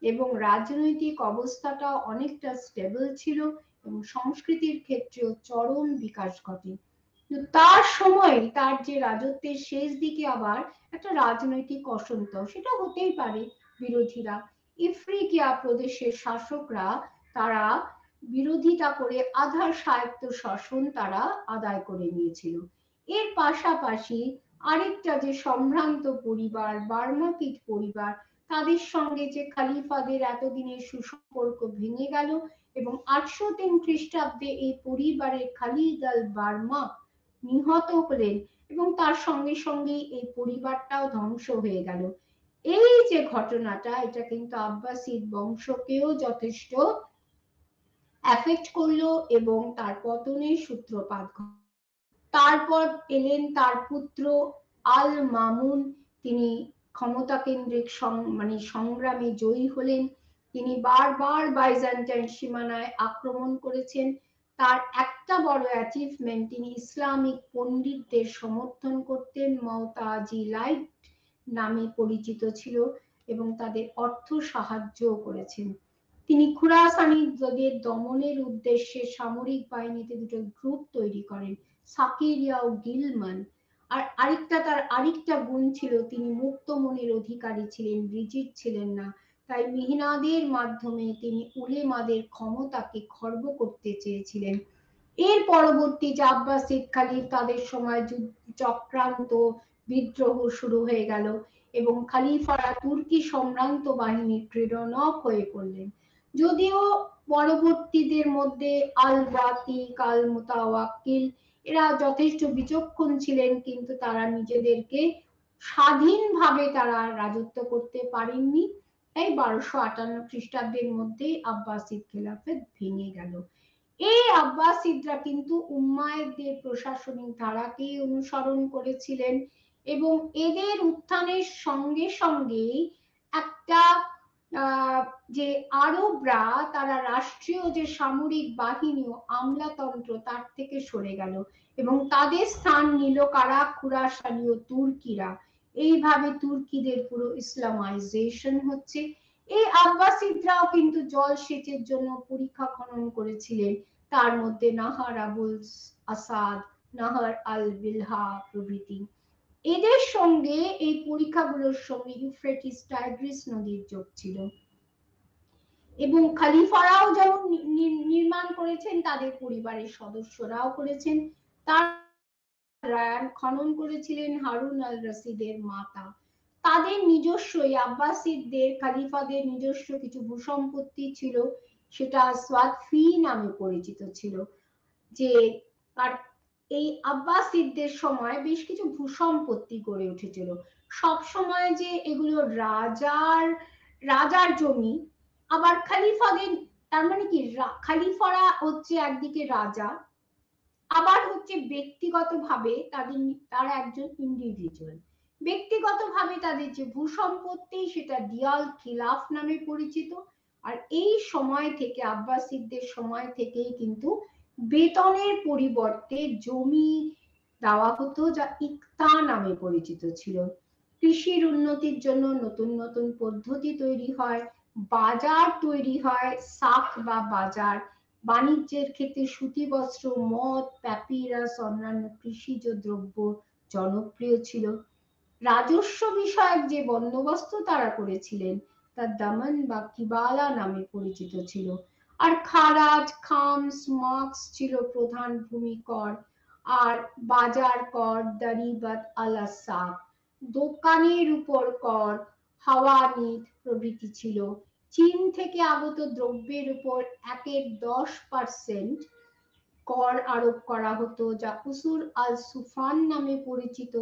এবং রাজনৈতিক অবস্থাটা অনেকটা স্টেবল ছিল এবং সংস্কৃতির ক্ষেত্রেও চরম বিকাশ ঘটে। তার সময় তার যে রাজত্বের শেষ দিকে আবার একটা রাজনৈতিক অসন্তোষ, সেটা হতেই পারে, বিরোধীরা, ইফ্রিকিয়া প্রদেশের শাসকরা, তারা বিরোধিতা করে আধা স্বায়ত্ত শাসন তারা আদায় করে নিয়েছিল। এর পাশাপাশি আরেকটা যে সম্ভ্রান্ত পরিবার, বার্মাকিড পরিবার, তাদের সঙ্গে যে খলিফাদের এতদিনের সুসম্পর্ক ভেঙে গেল এবং 803 খ্রিস্টাব্দে এই পরিবারের খালিদ আল বার্মা নিহত হলেন এবং তার সঙ্গে সঙ্গে এই পরিবারটাও ধ্বংস হয়ে গেল। এই যে ঘটনাটা, এটা কিন্তু আব্বাসিদ বংশকেও যথেষ্ট এফেক্ট করলো এবং তার পতনের সূত্রপাত ঘটল। তারপর এলেন তার পুত্র আল মামুন, তিনি ক্ষমতা কেন্দ্রিক সংগ্রামে জয়ী হলেন। তিনি বারবার বাইজেন্টাইন সীমানায় আক্রমণ করেছেন। তার একটা বড় অ্যাচিভমেন্ট, তিনি ইসলামিক পণ্ডিতদের সমর্থন করতেন, মওতাজি লাইট নামে পরিচিত ছিল এবং তাদের অর্থ সাহায্য করেছেন। তিনি খুরাসানিদের দমনের উদ্দেশ্যে সামরিক বাহিনীতে দুটো গ্রুপ তৈরি করেন, সাকিরিয়া ও গিলমান। আর তার আরেকটা গুণ ছিল, তিনি মুক্ত মনের অধিকারী ছিলেন, রিজিড ছিলেন না। তাই মিহনাদের মাধ্যমে তিনি উলেমাদের ক্ষমতাকে খর্ব করতে চেয়েছিলেন। এর পরবর্তী যে আব্বাসিদ খালিফ, তাদের সময় চক্রান্ত বিদ্রোহ শুরু হয়ে গেল এবং খালিফারা তুর্কি সম্ভ্রান্ত বাহিনীর ক্রীড়নক হয়ে পড়লেন। যদিও পরবর্তীদের মধ্যে আল বাতিক, আল মুতাওয়াক্কিল এরা যথেষ্ট বিচক্ষণ ছিলেন, কিন্তু তারা নিজেদেরকে স্বাধীনভাবে তারা রাজত্ব করতে পারেননি। তাই 1258 খ্রিস্টাব্দের মধ্যেই আব্বাসিদ খেলাফত ভেঙে গেল। এই আব্বাসিদরা কিন্তু উম্মায়দের প্রশাসনিক ধারাকেই অনুসরণ করেছিলেন এবং এদের উত্থানের সঙ্গে সঙ্গেই একটা যে আরবরা তারা রাষ্ট্রীয় যে সামরিক বাহিনী ও আমলাতন্ত্র তার থেকে সরে গেল এবং তাদের স্থান নিল কারা? খুরাসানীয় তুর্কিরা। এইভাবে তুর্কিদের পুরো ইসলামাইজেশন হচ্ছে। এই আব্বাসিদরাও কিন্তু জল সেচের জন্য পরীক্ষা খনন করেছিলেন, তার মধ্যে নাহার আবুল আসাদ, নাহার আল বিলহা প্রভৃতি। এদের সঙ্গে এই পরীক্ষাগুলোর সঙ্গে ইউফ্রেটিস টাইগ্রিস নদীর যোগ ছিল এবং খলিফারাও যেমন নির্মাণ করেছেন, তাদের পরিবারের সদস্যরাও করেছেন। তার খনন করেছিলেন হারুন আল রশিদের মাতা। তাদের নিজস্বই আব্বাসিদদের খলিফাদের নিজস্ব কিছু ভূসম্পত্তি ছিল, সেটা সোয়াতফি নামে পরিচিত ছিল। যে এই আব্বাসিদদের সময় বেশ কিছু ভূসম্পত্তি গড়ে উঠেছিল। সব সময় যে এগুলো রাজার জমি, আবার খলিফাদের, তার মানে কি খলিফারা হচ্ছে একদিকে রাজা, আবার হচ্ছে ব্যক্তিগতভাবে তারা একজন ইন্ডিভিজুয়াল। ব্যক্তিগতভাবে তাদের যে ভূসম্পত্তি সেটা দিয়াল খিলাফ নামে পরিচিত। আর এই সময় থেকে, আব্বাসিদদের সময় থেকেই কিন্তু বেতনের পরিবর্তে জমি দেওয়া হতো, যা ইকতা নামে পরিচিত ছিল। কৃষির উন্নতির জন্য নতুন নতুন পদ্ধতি তৈরি হয়, বাজার তৈরি হয়, সাক বা বাজার। বাণিজ্যের ক্ষেত্রে সুতি বস্ত্র, মদ, প্যাপিরাস, অন্যান্য কৃষিজ দ্রব্য জনপ্রিয় ছিল। রাজস্ব বিষয়ক যে বন্দোবস্ত তারা করেছিলেন তা দামন বা কিবালা নামে পরিচিত ছিল। আর খারাজ, খামস, মার্কস ছিল প্রধান ভূমি কর, আর বাজার কর, দারিবাত আলাসা, দোকানের উপর কর, হাওয়ানিদ প্রভৃতি ছিল। চীন থেকে আগত দ্রব্যের উপর 1-10% কর আরোপ করা হতো, যা উসুর আল সুফান নামে পরিচিত।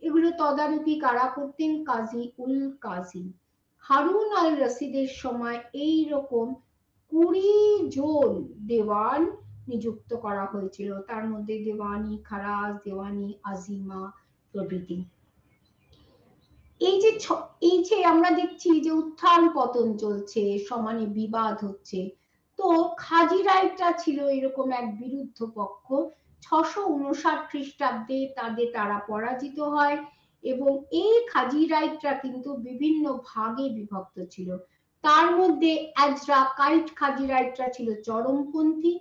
এগুলো তদারকি কারা করতেন? কাজী উল কাজী। হারুন আল রশিদের সময় এই রকম 20 জন দেওয়ান নিযুক্ত করা হয়েছিল, তার মধ্যে দেওয়ানি খারাজ, দেওয়ানি আজিমা প্রভৃতি। এই যে আমরা দেখছি যে উত্থান পতন চলছে, সমানে বিবাদ হচ্ছে, তো খাজি রায়টা ছিল এরকম এক বিরুদ্ধ পক্ষ। 659 খ্রিস্টাব্দে তারা পরাজিত হয় এবং এই খাজি রায়টা কিন্তু বিভিন্ন ভাগে বিভক্ত ছিল। তার মধ্যে আজরাকাইট খাজি রায়টা ছিল চরমপন্থী,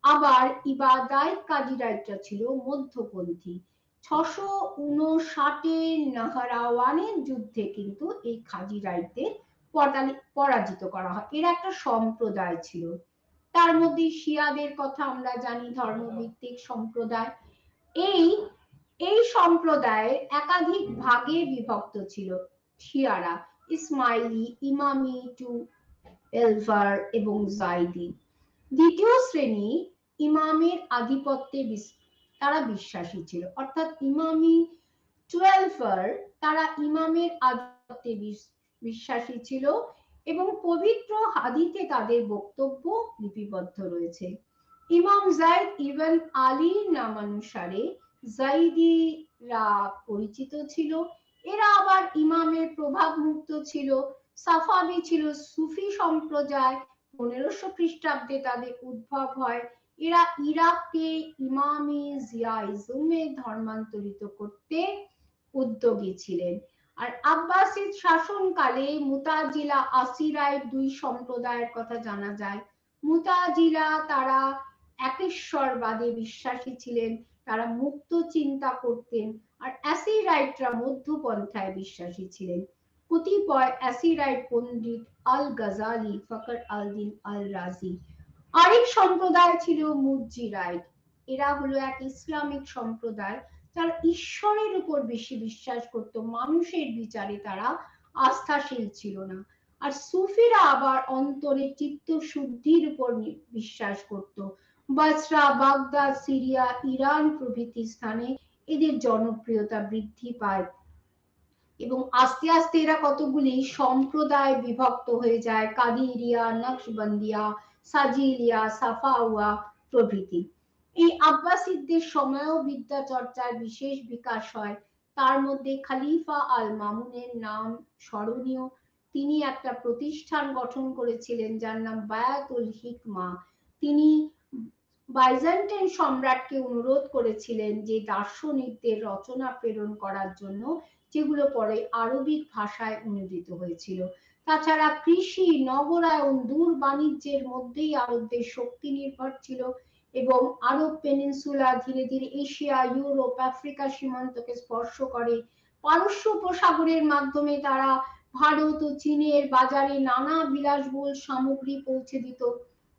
আবার ইবাদাইত খাজি রায়টা ছিল মধ্যপন্থী। 659 নাহারাওয়ানের যুদ্ধে কিন্তু এই খাজি রায়দের পরাজিত করা হয়। এর একটা সম্প্রদায় ছিল, তার মধ্যে শিয়াদের কথা আমরা জানি, ধর্মভিত্তিক সম্প্রদায়। এই সম্প্রদায় একাধিক ভাগে বিভক্ত ছিল। শিয়ারা ইসমাইলি, ইমামি টু এলভার এবং জাইদি। দ্বিতীয় শ্রেণী ইমামের আধিপত্যে তারা বিশ্বাসী ছিল, অর্থাৎ ইমামি 12 তারা ইমামের আধিপত্যে বিশ্বাসী ছিল এবং পবিত্র হাদিসে তাদের বক্তব্য লিপিবদ্ধ রয়েছে। ইমাম জাইদ ইবন আলীর নামানুসারে জাইদিরা পরিচিত ছিল। এরা আবার ইমামের প্রভাব মুক্ত ছিল। সাফাবি ছিল সুফি সম্প্রদায়। 1500 খ্রিস্টাব্দে তাদের উদ্ভব হয়। এরা ইরাককে ইমামি জিয়াইজমে ধর্মান্তরিত করতে উদ্যোগী ছিলেন। আর আব্বাসিদ শাসনকালে মুতাজিলা আসিরাইট দুই সম্প্রদায়ের কথা জানা যায়। মুতাজিলা তারা একেশ্বরবাদে বিশ্বাসী ছিলেন, তারা মুক্ত চিন্তা করতেন, আর অ্যাসিরাইটরা মধ্যপন্থায় বিশ্বাসী ছিলেন। কতিপয় অ্যাসিরাইট পণ্ডিত আল গাজালি, ফখর আল-দিন আল রাজি। আরেক সম্প্রদায় ছিল মুরজিরাইট। এরা হলো এক ইসলামিক সম্প্রদায় যারা ঈশ্বরের উপর বেশি বিশ্বাস করত, মানুষের বিচারে তারা আস্থাশীল ছিল না। আর সুফিরা আবার অন্তরে চিত্ত শুদ্ধির উপর বিশ্বাস করত। বসরা, বাগদাদ, সিরিয়া, ইরান প্রভৃতি স্থানে এদের জনপ্রিয়তা বৃদ্ধি পায় এবং আস্তে আস্তে এরা কতগুলি সম্প্রদায় বিভক্ত হয়ে যায়, কাদিরিয়া, নকশবন্দিয়া, সাজিলিয়া, সাফাওয়া প্রভৃতি। এই আব্বাসিদদের সময়েও বিদ্যা চর্চার বিশেষ বিকাশ হয়। তার মধ্যে খলিফা আল মামুনের নাম স্মরণীয়। তিনি একটা প্রতিষ্ঠান গঠন করেছিলেন যার নাম বায়াতুল হিকমা। তিনি বাইজেন্টাইন সম্রাটকে অনুরোধ করেছিলেন যে দার্শনিকদের রচনা প্রেরণ করার জন্য, যেগুলো পরে আরবিক ভাষায় অনুদিত হয়েছিল। তাছাড়া কৃষি, নগরায়ন, দূর বাণিজ্যের মধ্যেই আরবদের শক্তি নির্ভর ছিল এবং আরব পেনিনসুলা ধীরে ধীরে এশিয়া, ইউরোপ, আফ্রিকা সীমান্তকে স্পর্শ করে। পারস্য উপসাগরের মাধ্যমে তারা ভারত ও চীনের বাজারে নানা বিলাসবহুল সামগ্রী পৌঁছে দিত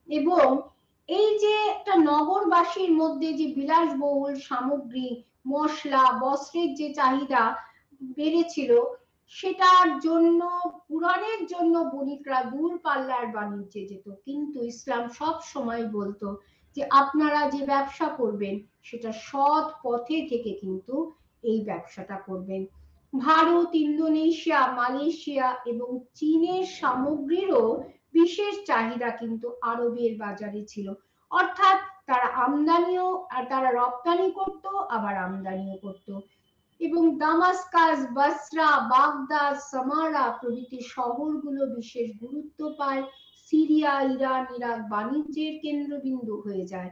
এবং এই যে একটা নগরবাসীর মধ্যে যে বিলাসবহুল সামগ্রী, মশলা, বস্ত্রের যে চাহিদা বেড়েছিল, সেটার জন্য পুরাণের জন্য বণিকরা দূর পাল্লার বাণিজ্যে যেত। কিন্তু ইসলাম সব সময় বলতো যে আপনারা যে ব্যবসা করবেন সেটা সৎ পথে থেকে কিন্তু এই ব্যবসাটা করবেন। ভারত, ইন্দোনেশিয়া, মালয়েশিয়া এবং চীনের সামগ্রীরও বিশেষ চাহিদা কিন্তু আরবের বাজারে ছিল। অর্থাৎ তারা আমদানিও আর তারা রপ্তানি করত, আবার আমদানিও করত। এবং দামাস্কাস, বসরা, বাগদাদ, সামারা প্রভৃতি শহরগুলো বিশেষ গুরুত্ব পায়। সিরিয়া, ইরান, ইরাক বাণিজ্যের কেন্দ্রবিন্দু হয়ে যায়।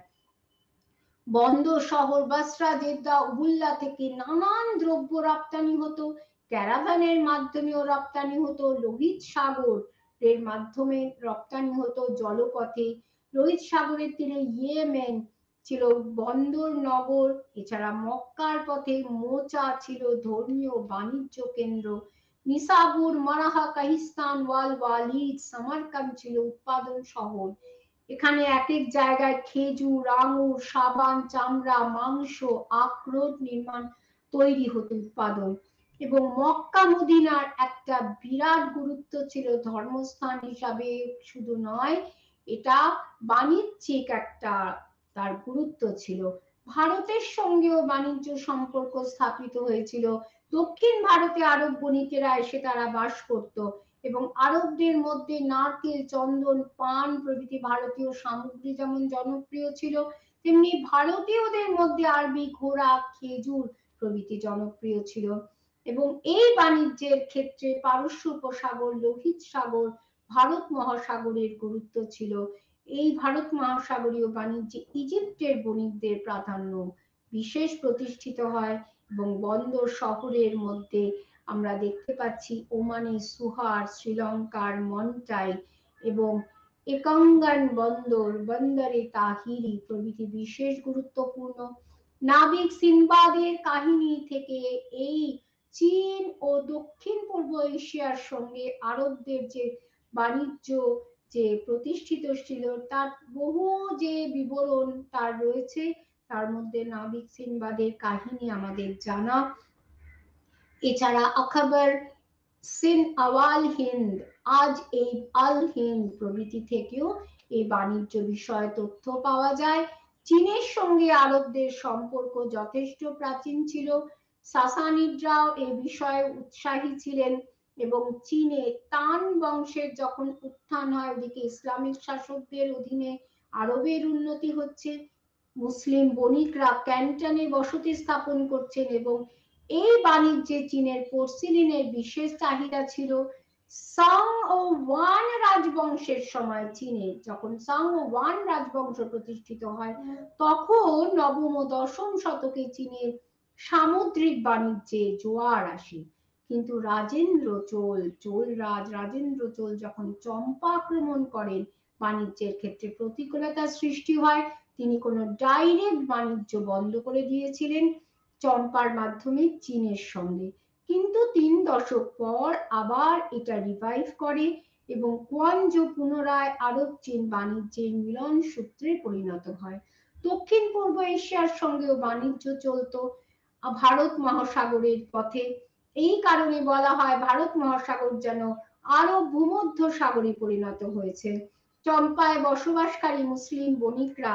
বন্দর শহর বসরা, জেদ্দা, উবুল্লা থেকে নানান দ্রব্য রপ্তানি হতো। ক্যারাভানের মাধ্যমেও রপ্তানি হতো, লোহিত সাগর এর মাধ্যমে রপ্তানি হতো জলপথে। লোহিত সাগরের তীরে ইয়েমেন ছিল বন্দর নগর। এছাড়া মক্কার পথে মোচা ছিল ধর্মীয় বাণিজ্য কেন্দ্র। নিসাবুর, মারাহা, কাহিস্তান, ওয়াল ওয়ালিদ, সামারকান্দ ছিল উৎপাদন শহর। এখানে এক এক জায়গায় খেজুর, আঙুর, সাবান, চামড়া, মাংস, আখরোট নির্মাণ তৈরি হতো উৎপাদন। এবং মক্কা মদিনার একটা বিরাট গুরুত্ব ছিল ধর্মস্থান হিসাবে শুধু নয়, এটা বাণিজ্যিক একটা তার গুরুত্ব ছিল। ভারতের সঙ্গেও বাণিজ্য সম্পর্ক স্থাপিত হয়েছিল। দক্ষিণ ভারতে আরব বণিকেরা এসে তারা বাস করত এবং আরবদের মধ্যে নারকেল, চন্দন, পান প্রভৃতি ভারতীয় সামগ্রী যেমন জনপ্রিয় ছিল, তেমনি ভারতীয়দের মধ্যে আরবি ঘোড়া, খেজুর প্রভৃতি জনপ্রিয় ছিল। এবং এই বাণিজ্যের ক্ষেত্রে পারস্য উপসাগর, লোহিত সাগর, ভারত মহাসাগরের গুরুত্ব ছিল। এই ভারত মহাসাগরীয় বাণিজ্যে ইজিপ্টের বণিকদের প্রাধান্য বিশেষ প্রতিষ্ঠিত হয় এবং বন্দর শহরের মধ্যে আমরা দেখতে পাচ্ছি ওমানের সুহার, শ্রীলঙ্কার মন্টাই এবং একাঙ্গান বন্দর, বন্দরে তাহিরি প্রভৃতি বিশেষ গুরুত্বপূর্ণ। নাবিক সিনবাদের কাহিনী থেকে এই চীন ও দক্ষিণ পূর্ব এশিয়ার সঙ্গে আরবদের যে বাণিজ্য যে প্রতিষ্ঠিত ছিল তার বহু যে বিবরণ তার রয়েছে, তার মধ্যে নাবিক সিনবাদের কাহিনী আমাদের জানা। এছাড়া আখবর, সিন আওয়াল হিন্দ, আজ এই আল হিন্দ প্রভৃতি থেকেও এই বাণিজ্য বিষয়ে তথ্য পাওয়া যায়। চীনের সঙ্গে আরবদের সম্পর্ক যথেষ্ট প্রাচীন ছিল। সাসানিডরাও এ বিষয়ে উৎসাহী ছিলেন এবং চীনে তান বংশের যখন উত্থান হয়, ওদিকে ইসলামিক শাসকদের অধীনে আরবের উন্নতি হচ্ছে, মুসলিম বণিকরা ক্যান্টনে বসতি স্থাপন করছেন এবং এই বাণিজ্যে চীনের পোর্সিলিনের বিশেষ চাহিদা ছিল। সাং ও ওয়ান রাজবংশের সময় চীনে যখন সাং ও ওয়ান রাজবংশ প্রতিষ্ঠিত হয়, তখন নবম ও দশম শতকে চীনের সামুদ্রিক বাণিজ্যে জোয়ার আসে। কিন্তু রাজেন্দ্র চোল যখন চম্পা আক্রমণ করেন, বাণিজ্যের ক্ষেত্রে প্রতিকূলতার সৃষ্টি হয়। তিনি কোনো ডাইরেক্ট বাণিজ্য বন্ধ করে দিয়েছিলেন চম্পার মাধ্যমে চীনের সঙ্গে। কিন্তু 3 দশক পর আবার এটা রিভাইভ করে এবং কোয়ানজো পুনরায় আরব চীন বাণিজ্যের মিলন সূত্রে পরিণত হয়। দক্ষিণ পূর্ব এশিয়ার সঙ্গেও বাণিজ্য চলতো ভারত মহাসাগরের পথে। এই কারণে বলা হয় ভারত মহাসাগর যেন আরব ভূমধ্য সাগরে পরিণত হয়েছে। চম্পায় বসবাসকারী মুসলিম বণিকরা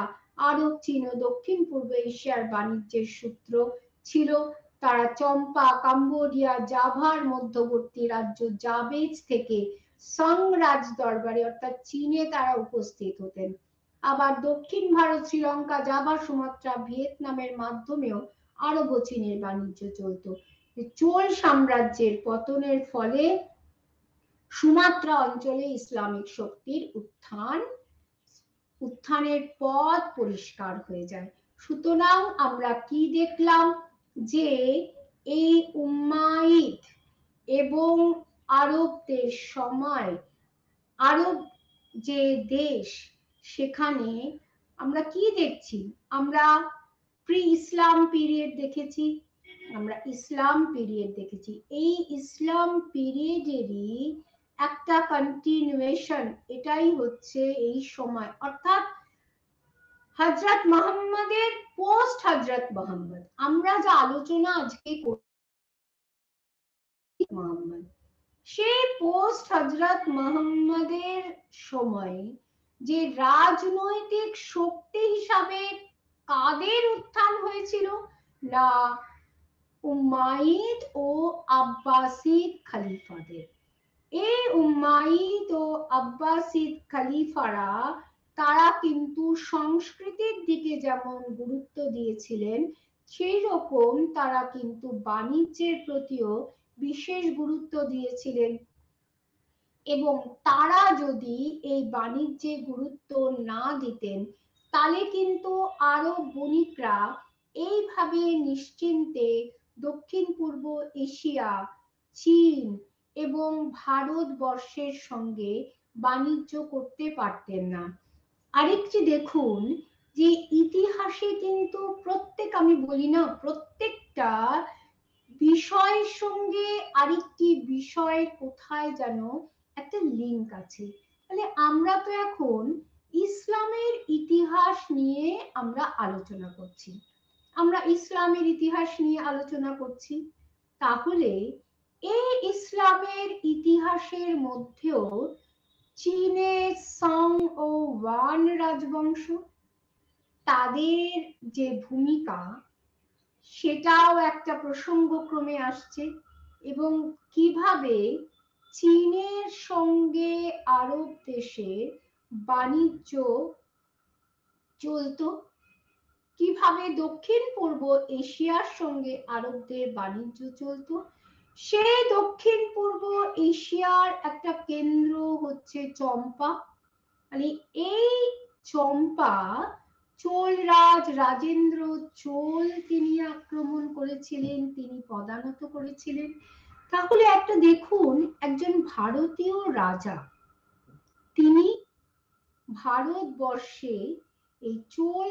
আরব, চীন ও দক্ষিণ পূর্ব এশিয়ার বাণিজ্যের সূত্র ছিল। তারা চম্পা, কাম্বোডিয়া, জাভার মধ্যবর্তী রাজ্য জাবেজ থেকে সং রাজ দরবারে অর্থাৎ চীনে তারা উপস্থিত হতেন। আবার দক্ষিণ ভারত, শ্রীলঙ্কা, জাভা, সুমাত্রা, ভিয়েতনামের মাধ্যমেও আরব ও চীনের বাণিজ্য চলত। চোল সাম্রাজ্যের পতনের ফলে সুমাত্রা অঞ্চলে ইসলামিক শক্তির উত্থানের পথ পরিষ্কার হয়ে যায়। সুতরাং আমরা কি দেখলাম যে এই উম্মাইদ এবং আরবদের সময় আরব যে দেশ সেখানে আমরা কি দেখছি, আমরা প্রি ইসলাম পিরিয়ড দেখেছি, আমরা ইসলাম পিরিয়ড দেখেছি। এই ইসলাম পিরিয়ডেরই একটা কন্টিনিউয়েশন, এটাই হচ্ছে এই সময়, অর্থাৎ হযরত মুহাম্মদের পোস্ট হযরত মুহাম্মদ। আমরা যা আলোচনা আজকে করছি মুহাম্মদ, সেই পোস্ট হযরত মুহাম্মদের সময়ে যে রাজনৈতিক শক্তি হিসাবে কাদের উত্থান হয়েছিল, না উম্মাইদ ও আব্বাসিদ খলিফাদের। এই উম্মাইদ ও আব্বাসিদ খলিফারা তারা কিন্তু সংস্কৃতির দিকে যেমন গুরুত্ব দিয়েছিলেন, সেই রকম তারা কিন্তু বাণিজ্যের প্রতিও বিশেষ গুরুত্ব দিয়েছিলেন। এবং তারা যদি এই বাণিজ্যে গুরুত্ব না দিতেন, তাহলে কিন্তু আরব বণিকরা এইভাবে নিশ্চিন্তে দক্ষিণ পূর্ব এশিয়া, চীন এবং ভারতবর্ষের সঙ্গে বাণিজ্য করতে পারতেন না। আরেকটি দেখুন যে ইতিহাসে কিন্তু আমি বলি না, প্রত্যেকটা বিষয়ের সঙ্গে আরেকটি বিষয় কোথায় যেন একটা লিঙ্ক আছে। তাহলে আমরা তো এখন ইসলামের ইতিহাস নিয়ে আমরা আলোচনা করছি, আমরা ইসলামের ইতিহাস নিয়ে আলোচনা করছি। তাহলে এই ইসলামের ইতিহাসের মধ্যেও চীনের সং ও ওয়ান রাজবংশ, তাদের যে ভূমিকা সেটাও একটা প্রসঙ্গক্রমে আসছে, এবং কিভাবে চীনের সঙ্গে আরব দেশের বাণিজ্য চলতো, কিভাবে দক্ষিণ পূর্ব এশিয়ার সঙ্গে আরবদের বাণিজ্য চলতো। সেই দক্ষিণ পূর্ব এশিয়ার একটা কেন্দ্র হচ্ছে চম্পা। মানে এই চম্পা রাজেন্দ্র চোল তিনি আক্রমণ করেছিলেন, তিনি পদানত করেছিলেন। তাহলে একটা দেখুন, একজন ভারতীয় রাজা, তিনি ভারতবর্ষে এই চোল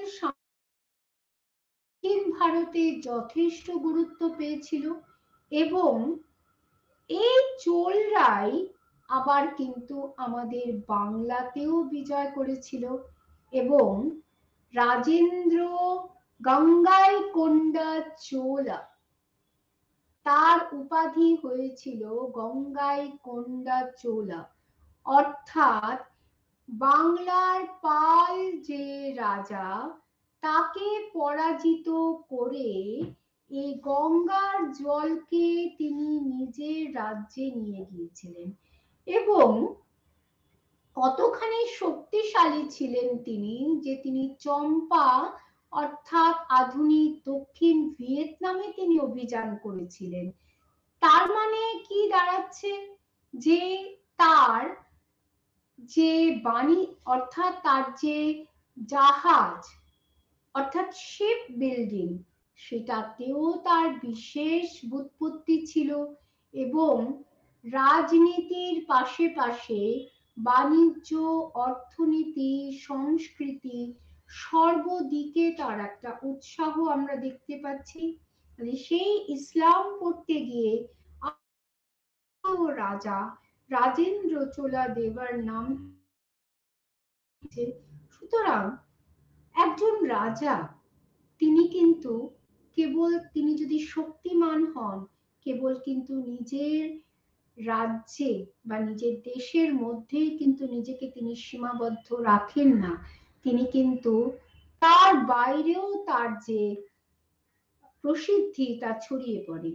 দক্ষিণ ভারতে যথেষ্ট গুরুত্ব পেয়েছিল, এবং এই চোলরাই আবার কিন্তু আমাদের বাংলাতেও বিজয় করেছিল। এবং রাজেন্দ্র গঙ্গাইকোন্ডা চোলা, তার উপাধি হয়েছিল গঙ্গাইকোন্ডা চোলা, অর্থাৎ বাংলার পাল যে রাজা, তাকে পরাজিত করে এই গঙ্গার জলকে তিনি নিজের রাজ্যে নিয়ে গিয়েছিলেন। এবং কতখানি শক্তিশালী ছিলেন তিনি, যে তিনি চম্পা অর্থাৎ আধুনিক দক্ষিণ ভিয়েতনামে তিনি অভিযান করেছিলেন। তার মানে কি দাঁড়াচ্ছে, যে তার যে বাণী অর্থাৎ তার যে জাহাজ অর্থাৎ শিপ বিল্ডিং, সেটাতেও তার বিশেষ ব্যুৎপত্তি ছিল। এবং রাজনীতির পাশে পাশে বাণিজ্য, অর্থনীতি, সংস্কৃতি সর্বদিকে তার একটা উৎসাহ আমরা দেখতে পাচ্ছি। সেই ইসলাম পড়তে গিয়ে রাজা রাজেন্দ্র চোলা দেবার নাম। সুতরাং একজন রাজা তিনি কিন্তু কেবল তিনি যদি শক্তিমান হন, কেবল কিন্তু নিজের রাজ্যে বা নিজের দেশের মধ্যেই কিন্তু নিজেকে তিনি সীমাবদ্ধ রাখেন না, তিনি কিন্তু তার বাইরেও তার যে প্রসিদ্ধি তা ছড়িয়ে পড়ে।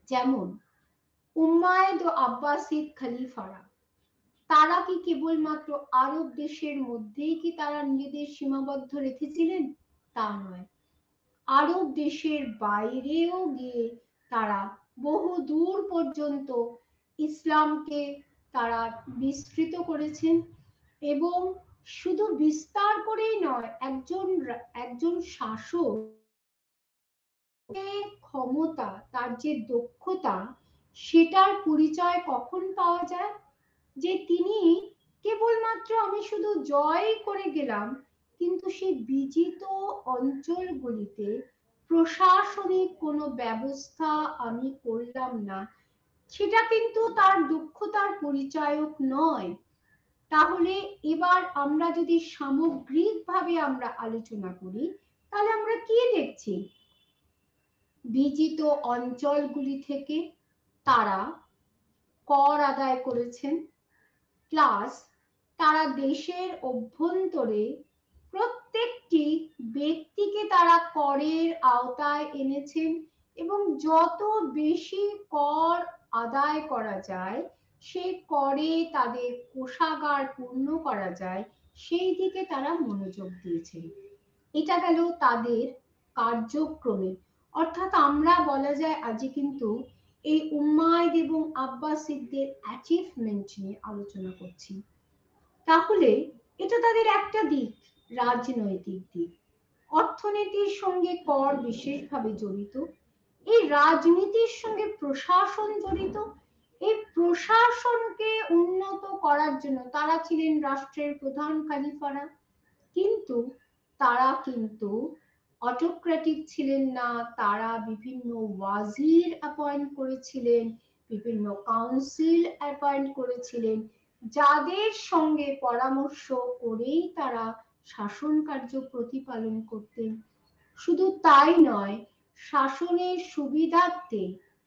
যেমন উম্মায়দ ও আব্বাসিদ খলিফারা, তারা কি কেবলমাত্র আরব দেশের মধ্যেই কি তারা নিজেদের সীমাবদ্ধ রেখেছিলেন? তা নয়, আরব দেশের বাইরেও গিয়ে তারা বহু দূর পর্যন্ত ইসলামকে তারা বিস্তৃত করেছেন। এবং শুধু বিস্তার করেই নয়, একজন শাসক ক্ষমতা, তার যে দক্ষতা, সেটার পরিচয় কখন পাওয়া যায়? যে তিনি কেবলমাত্র আমি শুধু জয় করে গেলাম, কিন্তু সেই বিজিত অঞ্চলগুলিতে প্রশাসনিক কোনো ব্যবস্থা আমি করলাম না, সেটা কিন্তু তার দক্ষতার পরিচায়ক নয়। তাহলে এবার আমরা যদি সামগ্রিকভাবে আমরা আলোচনা করি, তাহলে আমরা কি দেখছি? বিজিত অঞ্চলগুলি থেকে তারা কর আদায় করেছেন, প্লাস তারা দেশের অভ্যন্তরে প্রত্যেকটি ব্যক্তিকে তারা করের আওতায় এনেছেন, এবং যত বেশি কর আদায় করা যায়, সেই করে তাদের কোষাগার পূর্ণ করা যায়, সেই দিকে তারা মনোযোগ দিয়েছেন। এটা গেল তাদের কার্যক্রমে। অর্থাৎ আমরা বলা যায় আজকে কিন্তু এই উম্মায়দ এবং আব্বাসিদদের অ্যাচিভমেন্ট নিয়ে আলোচনা করছি। তাহলে এটা তাদের একটা দিক, রাজনৈতিক দিক। অর্থনীতির সঙ্গে কর বিশেষভাবে জড়িত, এই রাজনীতির সঙ্গে প্রশাসন জড়িত। এই প্রশাসনকে উন্নত করার জন্য তারা ছিলেন রাষ্ট্রের প্রধান খলিফারা, কিন্তু তারা কিন্তু অটোক্রেটিক ছিলেন না, তারা বিভিন্ন ওয়াজির অ্যাপয়েন্ট করেছিলেন, বিভিন্ন কাউন্সিল অ্যাপয়েন্ট করেছিলেন, যাদের সঙ্গে পরামর্শ করেই তারা শাসন কার্য প্রতিপালন করতেন। শুধু তাই নয়, শাসনের সুবিধার্থে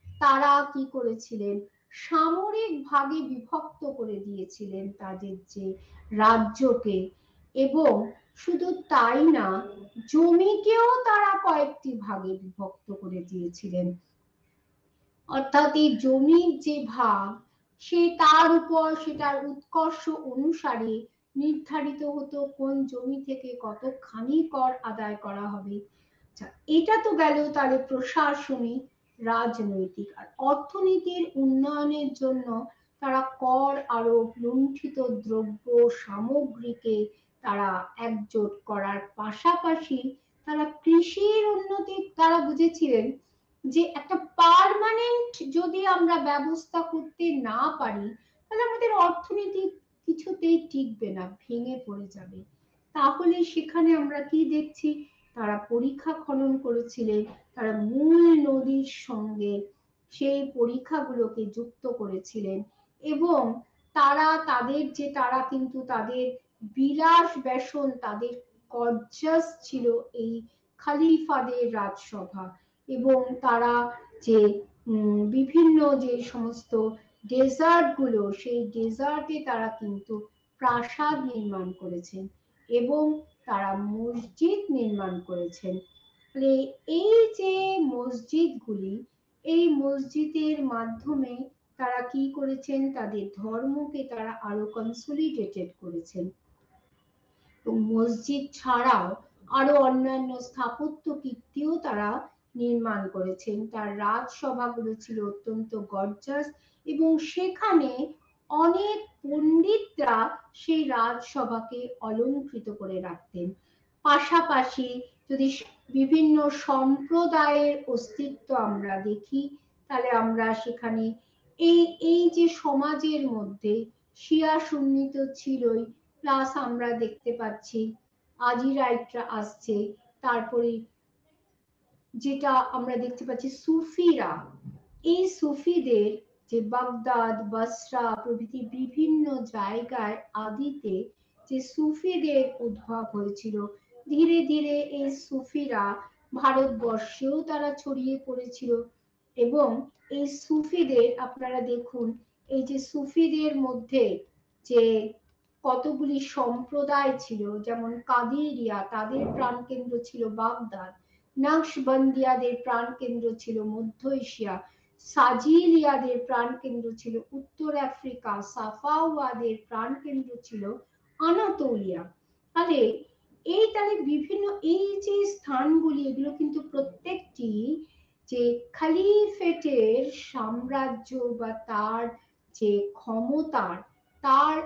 তারা কি করেছিলেন? সামরিক ভাগে বিভক্ত করে দিয়েছিলেন তাদের যে রাজ্যকে। এবং শুধু তাই না, জমিকেও তারা কয়েকটি ভাগে বিভক্ত করে দিয়েছিলেন। অর্থাৎ এই জমির যে ভাগ, সে তার উপর সেটার উৎকর্ষ অনুসারে নির্ধারিত হতো কোন জমি থেকে কতখানি কর আদায় করা হবে। এটা তো গেল তাহলে প্রশাসনিক, রাজনৈতিক। আর অর্থনীতির উন্নয়নের জন্য তারা কর আরোপ, লুণ্ঠিত দ্রব্য সামগ্রীকে তারা একজোট করার পাশাপাশি তারা কৃষির উন্নতি তারা বুঝেছিলেন যে একটা পার্মানেন্ট যদি আমরা ব্যবস্থা করতে না পারি, তাহলে আমাদের অর্থনীতি কিছুতেই টিকবে না, ভেঙে পড়ে যাবে। তাহলে সেখানে আমরা কি দেখছি? তারা পরীক্ষা খনন করেছিলেন, তারা মূল নদীর সঙ্গে সেই পরীক্ষাগুলোকে যুক্ত করেছিলেন, এবং তারা কিন্তু তাদের বিলাস ব্যসন, তাদের গর্জাস ছিল এই খলিফাদের রাজসভা। এবং তারা যে বিভিন্ন যে সমস্ত ডেজার্ট গুলো, সেই ডেজার্টে তারা কিন্তু প্রাসাদ নির্মাণ করেছেন এবং তারা মসজিদ নির্মাণ করেছেন। এই যে মসজিদগুলি, এই মসজিদের মাধ্যমে তারা কি করেছেন? তাদের ধর্মকে তারা আরো কনসলিডেটেড করেছেন। মসজিদ ছাড়াও আরো অন্যান্য স্থাপত্য কীর্তিও তারা নির্মাণ করেছেন। তার রাজসভাগুলো ছিল অত্যন্ত গর্জাস, এবং সেখানে অনেক পণ্ডিতরা সেই রাজসভাকে অলংকৃত করে রাখতেন। পাশাপাশি যদি বিভিন্ন সম্প্রদায়ের অস্তিত্ব আমরা দেখি, তাহলে আমরা সেখানে এই এই যে সমাজের মধ্যে শিয়া সুন্নি তো ছিলই, প্লাস আমরা দেখতে পাচ্ছি আজিরাইটরা আসছে, তারপরে যেটা আমরা দেখতে পাচ্ছি সুফিরা, এই সুফিদের যে বাগদাদ, বসরা প্রভৃতি বিভিন্ন জায়গায় আদিতে যে সুফিদের উদ্ভব হয়েছিল, ধীরে ধীরে এই সুফিরা ভারতবর্ষেও তারা ছড়িয়ে পড়েছিল। এবং এই সুফিদের আপনারা দেখুন, এই যে সুফিদের মধ্যে যে কতগুলি সম্প্রদায় ছিল, যেমন কাদিরিয়া, তাদের প্রাণকেন্দ্র ছিল বাগদাদ, নকশবন্দিয়াদের প্রাণকেন্দ্র ছিল মধ্য এশিয়া, সাজিলিয়াদের প্রাণকেন্দ্র ছিল উত্তর আফ্রিকা, সাফাওয়াদের প্রাণকেন্দ্র ছিল আনাতোলিয়া। তাহলে তাহলে বিভিন্ন এই যে স্থানগুলি, এগুলো কিন্তু প্রত্যেকটি যে খালিফেটের সাম্রাজ্য বা তার যে ক্ষমতার, তার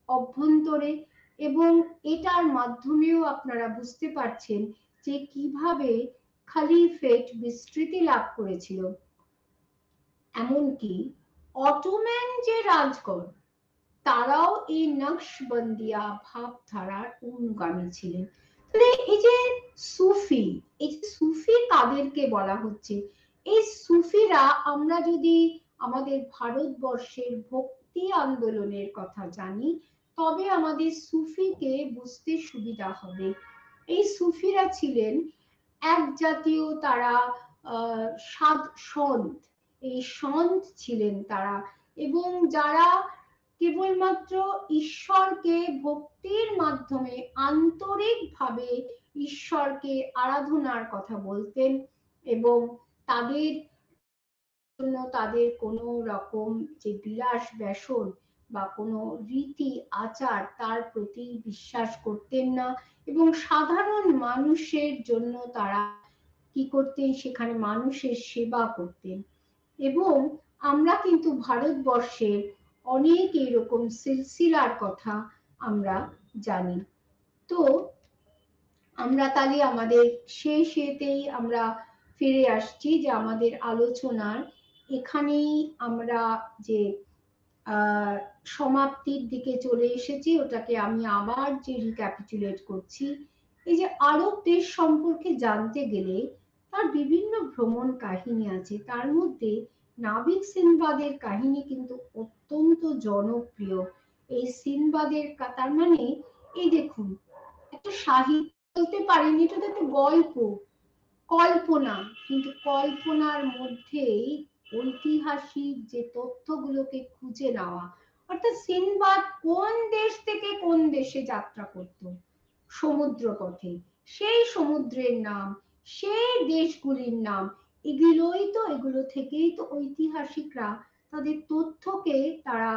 অভ্যন্তরে, এবং এটার মাধ্যমেও আপনারা বুঝতে পারছেন যে কিভাবে খালিফেট বিস্তৃতি লাভ করেছিল। এমনকি অটোম্যান যে রাজগণ, তারাও এই নকশবন্দিয়া ভাবধারার অনুগামী ছিলেন। এই যে সুফি, এই যে সুফি কাদেরকে বলা হচ্ছে? এই সুফিরা, আমরা যদি আমাদের ভারতবর্ষের ভক্তি আন্দোলনের কথা জানি, তবে আমাদের সুফিকে বুঝতে সুবিধা হবে। এই সুফিরা ছিলেন এক জাতীয়, তারা সন্ত, এই সন্ত ছিলেন তারা, এবং যারা কেবলমাত্র ঈশ্বরকে ভক্তির মাধ্যমে আন্তরিকভাবে ঈশ্বরকে আরাধনার কথা বলতেন, এবং তাদের জন্য তাদের কোনো রকম যে বিলাস ব্যসন বা কোনো রীতি আচার, তার প্রতি বিশ্বাস করতেন না, এবং সাধারণ মানুষের জন্য তারা কি করতেন, সেখানে মানুষের সেবা করতেন। এবং আমরা কিন্তু ভারতবর্ষের অনেক এরকম সিলসিলার কথা আমরা জানি। তো আমরা তাহলে আমাদের শেষেতেই আমরা ফিরে আসছি, যে আমাদের আলোচনার এখানেই আমরা যে সমাপ্তির দিকে চলে এসেছি, ওটাকে আমি আবার যে রিক্যাপিচুলেট করছি। এই যে আরব দেশ সম্পর্কে জানতে গেলে তার বিভিন্ন ভ্রমণ কাহিনী আছে, তার মধ্যে নাবিক সিনবাদের কাহিনী কিন্তু অত্যন্ত জনপ্রিয়। এই সিনবাদের তার মানে, এই দেখুন, একটা সাহিত্য বলতে পারেন, এটা তো একটা গল্প, কল্পনা, কিন্তু কল্পনার মধ্যেই ঐতিহাসিক যে তথ্যগুলোকে খুঁজে নেওয়া। অর্থাৎ সিনবাদ কোন দেশ থেকে কোন দেশে যাত্রা করত সমুদ্র পথে, সেই সমুদ্রের নাম, সেই দেশগুলির নাম, এগুলো থেকেই তো ঐতিহাসিকরা তাদের তথ্যকে তারা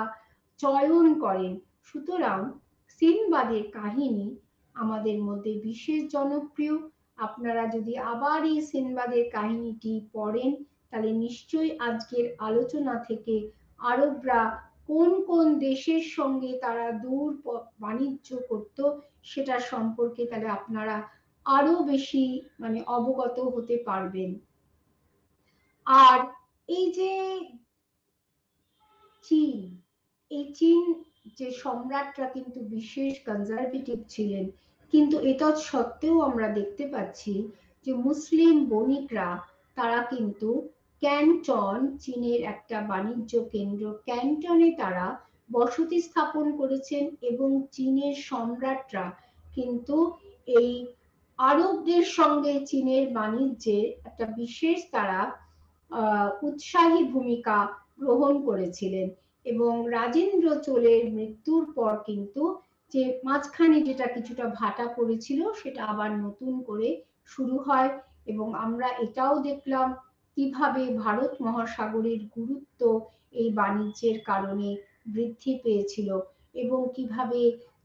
চয়ন করেন। সুতরাং সিনবাদের কাহিনী আমাদের মধ্যে বিশেষ জনপ্রিয়। আপনারা যদি আবার এই সিনবাদের কাহিনীটি পড়েন, তাহলে নিশ্চয়ই আজকের আলোচনা থেকে আরবরা কোন কোন দেশের সঙ্গে তারা দূর বাণিজ্য করত, সেটা সম্পর্কে তাহলে আপনারা আরো বেশি মানে অবগত হতে পারবেন। আর এই যে চীন, এই চীন যে সম্রাটরা কিন্তু বিশেষ কনজারভেটিভ ছিলেন, কিন্তু এটা সত্ত্বেও আমরা দেখতে পাচ্ছি যে মুসলিম বণিকরা, তারা কিন্তু ক্যান্টন, চীনের একটা বাণিজ্য কেন্দ্র, ক্যান্টনে তারা বসতি স্থাপন করেছেন, এবং চীনের সম্রাটরা কিন্তু এই আরবদের সঙ্গে চীনের বাণিজ্যে একটা বিশেষ তারা উৎসাহী ভূমিকা গ্রহণ করেছিলেন। এবং রাজেন্দ্র চোলের মৃত্যুর পর কিন্তু যে মাঝখানে যেটা কিছুটা ভাটা পড়েছিল, সেটা আবার নতুন করে শুরু হয়। এবং আমরা এটাও দেখলাম কিভাবে ভারত মহাসাগরের গুরুত্ব এই বাণিজ্যের কারণে বৃদ্ধি পেয়েছিল, এবং কিভাবে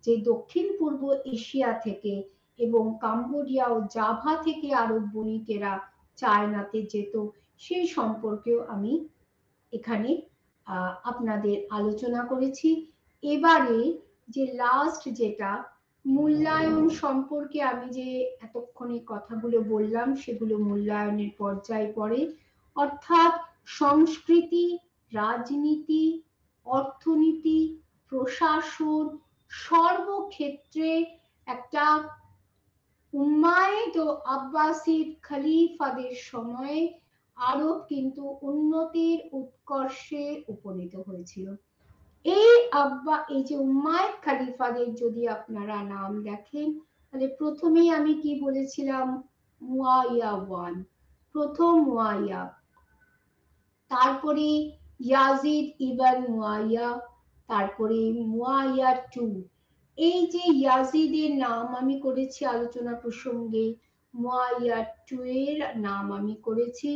যে দক্ষিণ পূর্ব এশিয়া থেকে এবং কাম্বোডিয়া ও জাভা থেকে আরব বণিকেরা চায়নাতে যেত, সেই সম্পর্কেও আমি এখানে আপনাদের আলোচনা করেছি। এবারে যে লাস্ট যেটা মূল্যায়ন সম্পর্কে আমি যে এতক্ষণে কথাগুলো বললাম, সেগুলো মূল্যায়নের পর্যায়ে পড়ে। অর্থাৎ সংস্কৃতি, রাজনীতি, অর্থনীতি, প্রশাসন সর্বক্ষেত্রে একটা উম্মাইদ ও আব্বাসিদ খলিফাদের সময়ে আরব কিন্তু উন্নতির উৎকর্ষে উপনীত হয়েছিল। এই যে উম্মাইদ খলিফাদের যদি আপনারা নাম দেখেন, তাহলে প্রথমেই আমি কি বলেছিলাম, মুয়াইয়া 1, প্রথম মুয়াইয়া, তারপরে ইয়াজিদ ইবন মুয়াইয়া, তারপরে মুয়াইয়া 2। এই যে ইয়াজিদের নাম আমি করেছি আলোচনা প্রসঙ্গে, মুয়াইয়া 2 এর নাম আমি করেছি,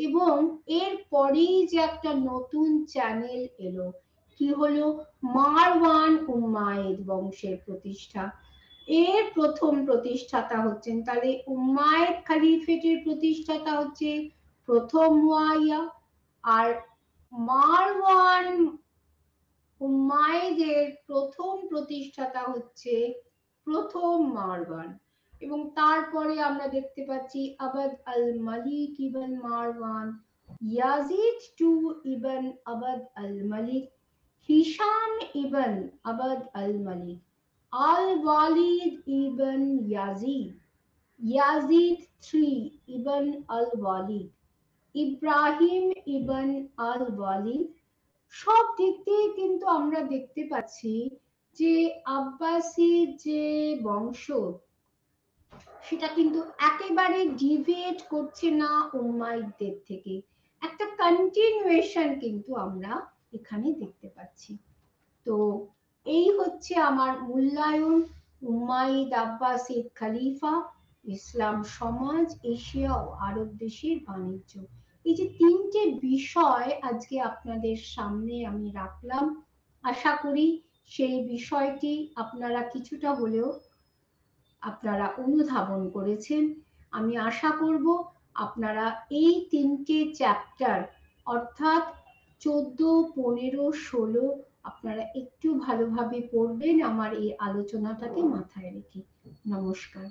এবং এর পরেই যে একটা নতুন চ্যানেল এলো, কি হলো, মারওয়ান উম্মাইদ বংশের প্রতিষ্ঠা। এর প্রথম প্রতিষ্ঠাতা হচ্ছেন, তাহলে উম্মাইদ খলিফেটের প্রতিষ্ঠাতা হচ্ছে প্রথম মুয়াইয়া, আর মারওয়ান উম্মাইদের প্রথম প্রতিষ্ঠাতা হচ্ছে প্রথম মারওয়ান। এবং তারপরে আমরা দেখতে পাচ্ছি আবদ আল মালিক ইবন মারওয়ান, ইয়াজিদ 2 ইবন আবদ আল মালিক, হিশাম ইবন আবদ আল মালিক, আল ওয়ালিদ ইবন ইয়াজিদ, ইয়াজিদ 3 ইবন আল ওয়ালিদ, ইব্রাহিম ইবন আল ওয়ালিদ। সব দিক দিয়ে কিন্তু আমরা দেখতে পাচ্ছি যে আব্বাসী যে বংশ, সেটা কিন্তু একেবারে ডিভিয়েট করছে না উম্মাইদদের থেকে, একটা কন্টিনিউয়েশন কিন্তু আমরা এখানে দেখতে পাচ্ছি। তো এই হচ্ছে আমার মূল্যায়ন উম্মাইদ আব্বাসিদ খলিফা, ইসলাম সমাজ, এশিয়া ও আরব দেশের বাণিজ্য। এই যে তিনটে বিষয় আজকে আপনাদের সামনে আমি রাখলাম, আশা করি সেই বিষয়টি আপনারা কিছুটা হলেও আপনারা অনুধাবন করেছেন। আমি আশা করব আপনারা এই তিনটে চ্যাপ্টার অর্থাৎ 14, 15, 16 আপনারা একটু ভালোভাবে পড়বেন আমার এই আলোচনাটাকে মাথায় রেখে। নমস্কার।